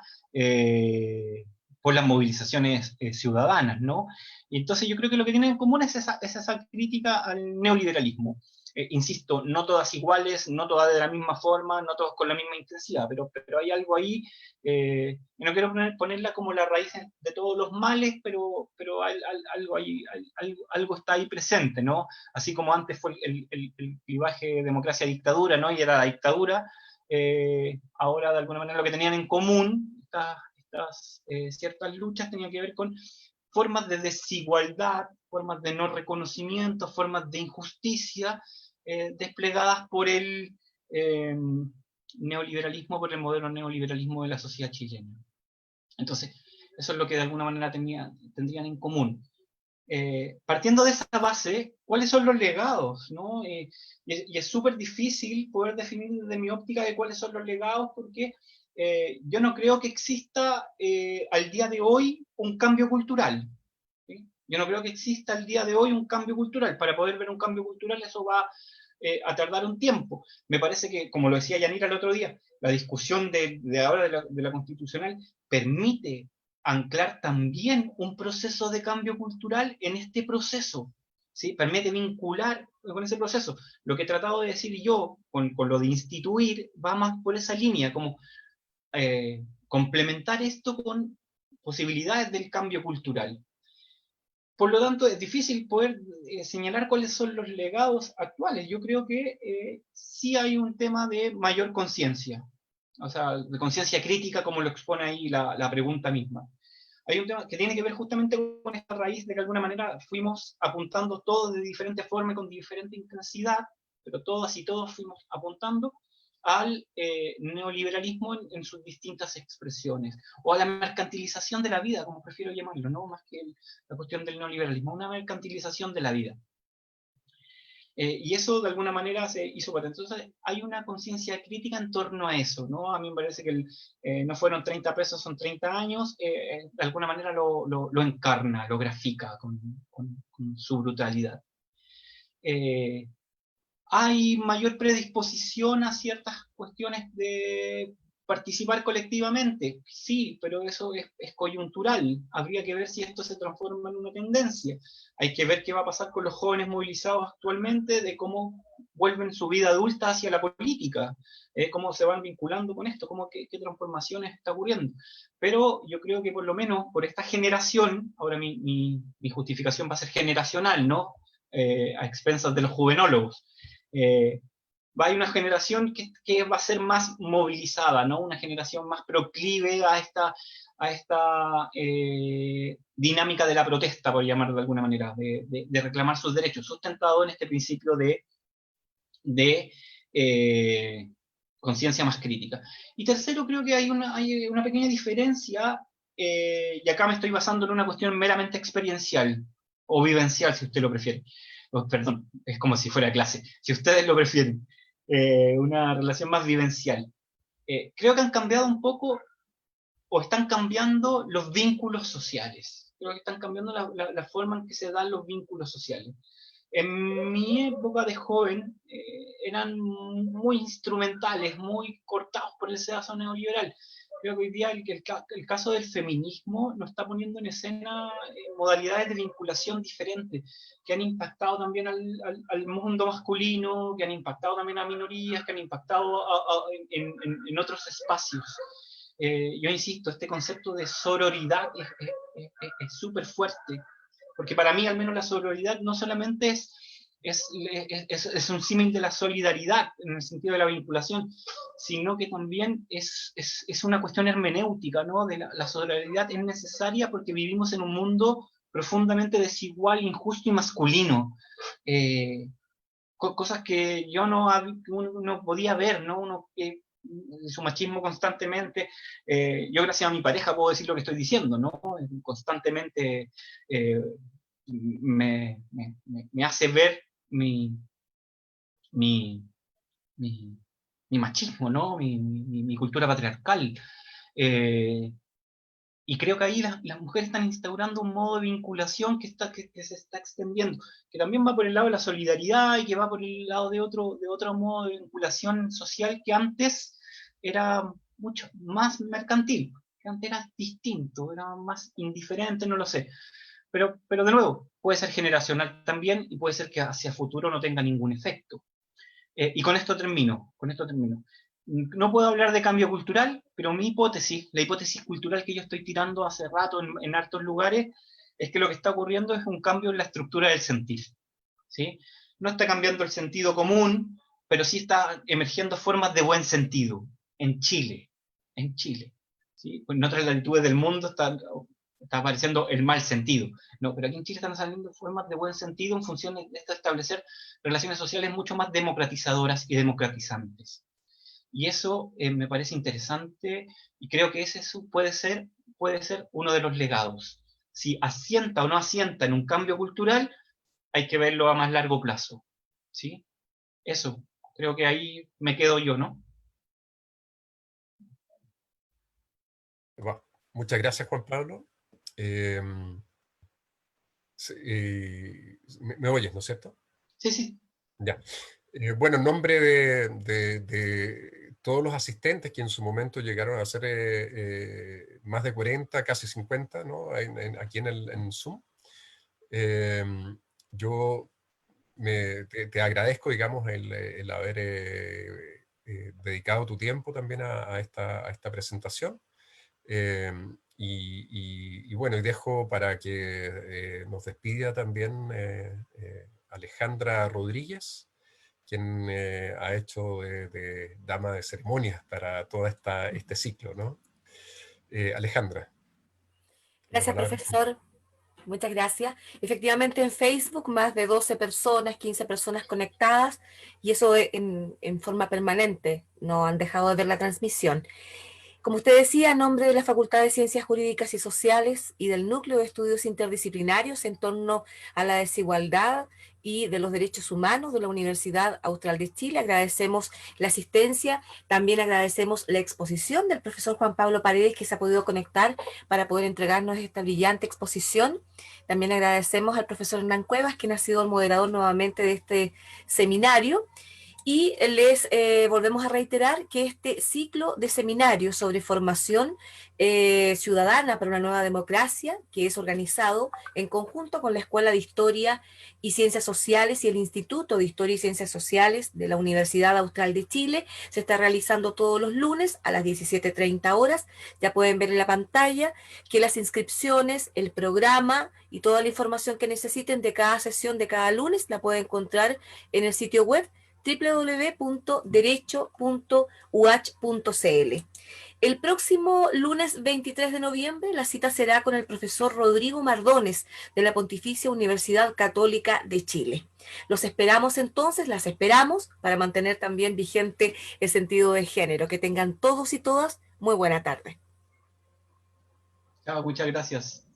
por las movilizaciones ciudadanas, ¿no? Y entonces yo creo que lo que tienen en común es esa crítica al neoliberalismo. insisto, no todas iguales, no todas de la misma forma, no todas con la misma intensidad, pero hay algo ahí, y no quiero ponerla como la raíz de todos los males, pero algo, ahí, algo está ahí presente, ¿no? Así como antes fue el clivaje democracia-dictadura, ¿no? Y era la dictadura, ahora de alguna manera lo que tenían en común, estas ciertas luchas tenían que ver con formas de desigualdad, formas de no reconocimiento, formas de injusticia, desplegadas por el neoliberalismo, por el modelo neoliberalismo de la sociedad chilena. Entonces, eso es lo que de alguna manera tendrían en común. Partiendo de esa base, ¿cuáles son los legados? ¿No? Y es súper difícil poder definir desde mi óptica de cuáles son los legados, porque yo no creo que exista al día de hoy un cambio cultural. ¿Sí? Yo no creo que exista al día de hoy un cambio cultural. Para poder ver un cambio cultural eso va a tardar un tiempo. Me parece que, como lo decía Yanira el otro día, la discusión de ahora de la constitucional permite anclar también un proceso de cambio cultural en este proceso, ¿sí? Permite vincular con ese proceso. Lo que he tratado de decir yo con lo de instituir va más por esa línea, como complementar esto con posibilidades del cambio cultural. Por lo tanto, es difícil poder señalar cuáles son los legados actuales. Yo creo que sí hay un tema de mayor conciencia, o sea, de conciencia crítica, como lo expone ahí la pregunta misma. Hay un tema que tiene que ver justamente con esta raíz de que de alguna manera fuimos apuntando todos de diferente forma, con diferente intensidad, pero todas y todos fuimos apuntando al neoliberalismo en sus distintas expresiones, o a la mercantilización de la vida, como prefiero llamarlo, ¿no? Más que la cuestión del neoliberalismo, una mercantilización de la vida. Y eso de alguna manera se hizo patente. Entonces hay una conciencia crítica en torno a eso, ¿no? A mí me parece que no fueron 30 pesos, son 30 años, de alguna manera lo encarna, lo grafica con su brutalidad. Hay mayor predisposición a ciertas cuestiones de participar colectivamente, sí, pero eso es coyuntural. Habría que ver si esto se transforma en una tendencia. Hay que ver qué va a pasar con los jóvenes movilizados actualmente, de cómo vuelven su vida adulta hacia la política, cómo se van vinculando con esto, qué transformaciones está ocurriendo. Pero yo creo que por lo menos por esta generación, ahora mi justificación va a ser generacional, ¿no? A expensas de los juvenólogos. Va a haber una generación que va a ser más movilizada, ¿no? Una generación más proclive a esta dinámica de la protesta, por llamarlo de alguna manera, de reclamar sus derechos, sustentado en este principio de conciencia más crítica. Y tercero, creo que hay una pequeña diferencia, y acá me estoy basando en una cuestión meramente experiencial, o vivencial, si usted lo prefiere. Perdón, es como si fuera clase, si ustedes lo prefieren, una relación más vivencial. Creo que han cambiado un poco, o están cambiando los vínculos sociales. Creo que están cambiando la forma en que se dan los vínculos sociales. En mi época de joven eran muy instrumentales, muy cortados por el sedazo neoliberal. Creo que hoy día el caso del feminismo nos está poniendo en escena modalidades de vinculación diferentes, que han impactado también al mundo masculino, que han impactado también a minorías, que han impactado en otros espacios. Yo insisto, este concepto de sororidad es súper fuerte, porque para mí al menos la sororidad no solamente es un símil de la solidaridad en el sentido de la vinculación, sino que también es una cuestión hermenéutica, ¿no? La solidaridad es necesaria porque vivimos en un mundo profundamente desigual, injusto y masculino. Cosas que yo no podía ver, ¿no? Su machismo constantemente, yo gracias a mi pareja puedo decir lo que estoy diciendo, ¿no? Constantemente me hace ver mi machismo, ¿no? Mi cultura patriarcal. Y creo que ahí las mujeres están instaurando un modo de vinculación que se está extendiendo, que también va por el lado de la solidaridad y que va por el lado de otro modo de vinculación social que antes era mucho más mercantil, que antes era distinto, era más indiferente, no lo sé. pero de nuevo, puede ser generacional también y puede ser que hacia futuro no tenga ningún efecto. Y con esto termino. No puedo hablar de cambio cultural, pero mi hipótesis, la hipótesis cultural que yo estoy tirando hace rato en hartos lugares, es que lo que está ocurriendo es un cambio en la estructura del sentir, ¿sí? No está cambiando el sentido común, pero sí está emergiendo formas de buen sentido en Chile, ¿sí? En otras latitudes del mundo está apareciendo el mal sentido, no, pero aquí en Chile están saliendo formas de buen sentido en función de establecer relaciones sociales mucho más democratizadoras y democratizantes. Y eso me parece interesante y creo que ese puede ser uno de los legados. Si asienta o no asienta en un cambio cultural, hay que verlo a más largo plazo, ¿sí? Eso, creo que ahí me quedo yo, ¿no? Muchas gracias, Juan Pablo. ¿Me oyes, no es cierto? Sí, sí. Ya. Bueno, en nombre de todos los asistentes que en su momento llegaron a ser más de 40, casi 50, ¿no? Aquí en Zoom, yo te agradezco, digamos, el haber dedicado tu tiempo también a esta presentación. Y bueno, y dejo para que nos despida también Alejandra Rodríguez, quien ha hecho de dama de ceremonias para todo este ciclo, ¿no? Alejandra. Gracias, profesor. Muchas gracias. Efectivamente, en Facebook más de 12 personas, 15 personas conectadas, y eso en forma permanente. No han dejado de ver la transmisión. Como usted decía, a nombre de la Facultad de Ciencias Jurídicas y Sociales y del Núcleo de Estudios Interdisciplinarios en torno a la desigualdad y de los derechos humanos de la Universidad Austral de Chile, agradecemos la asistencia, también agradecemos la exposición del profesor Juan Pablo Paredes, que se ha podido conectar para poder entregarnos esta brillante exposición. También agradecemos al profesor Hernán Cuevas, quien ha sido el moderador nuevamente de este seminario. Y les volvemos a reiterar que este ciclo de seminarios sobre formación ciudadana para una nueva democracia, que es organizado en conjunto con la Escuela de Historia y Ciencias Sociales y el Instituto de Historia y Ciencias Sociales de la Universidad Austral de Chile, se está realizando todos los lunes a las 17:30 horas. Ya pueden ver en la pantalla que las inscripciones, el programa y toda la información que necesiten de cada sesión de cada lunes la pueden encontrar en el sitio web www.derecho.uach.cl. El próximo lunes 23 de noviembre la cita será con el profesor Rodrigo Mardones de la Pontificia Universidad Católica de Chile. Los esperamos entonces, las esperamos para mantener también vigente el sentido de género. Que tengan todos y todas muy buena tarde. Chao, muchas gracias.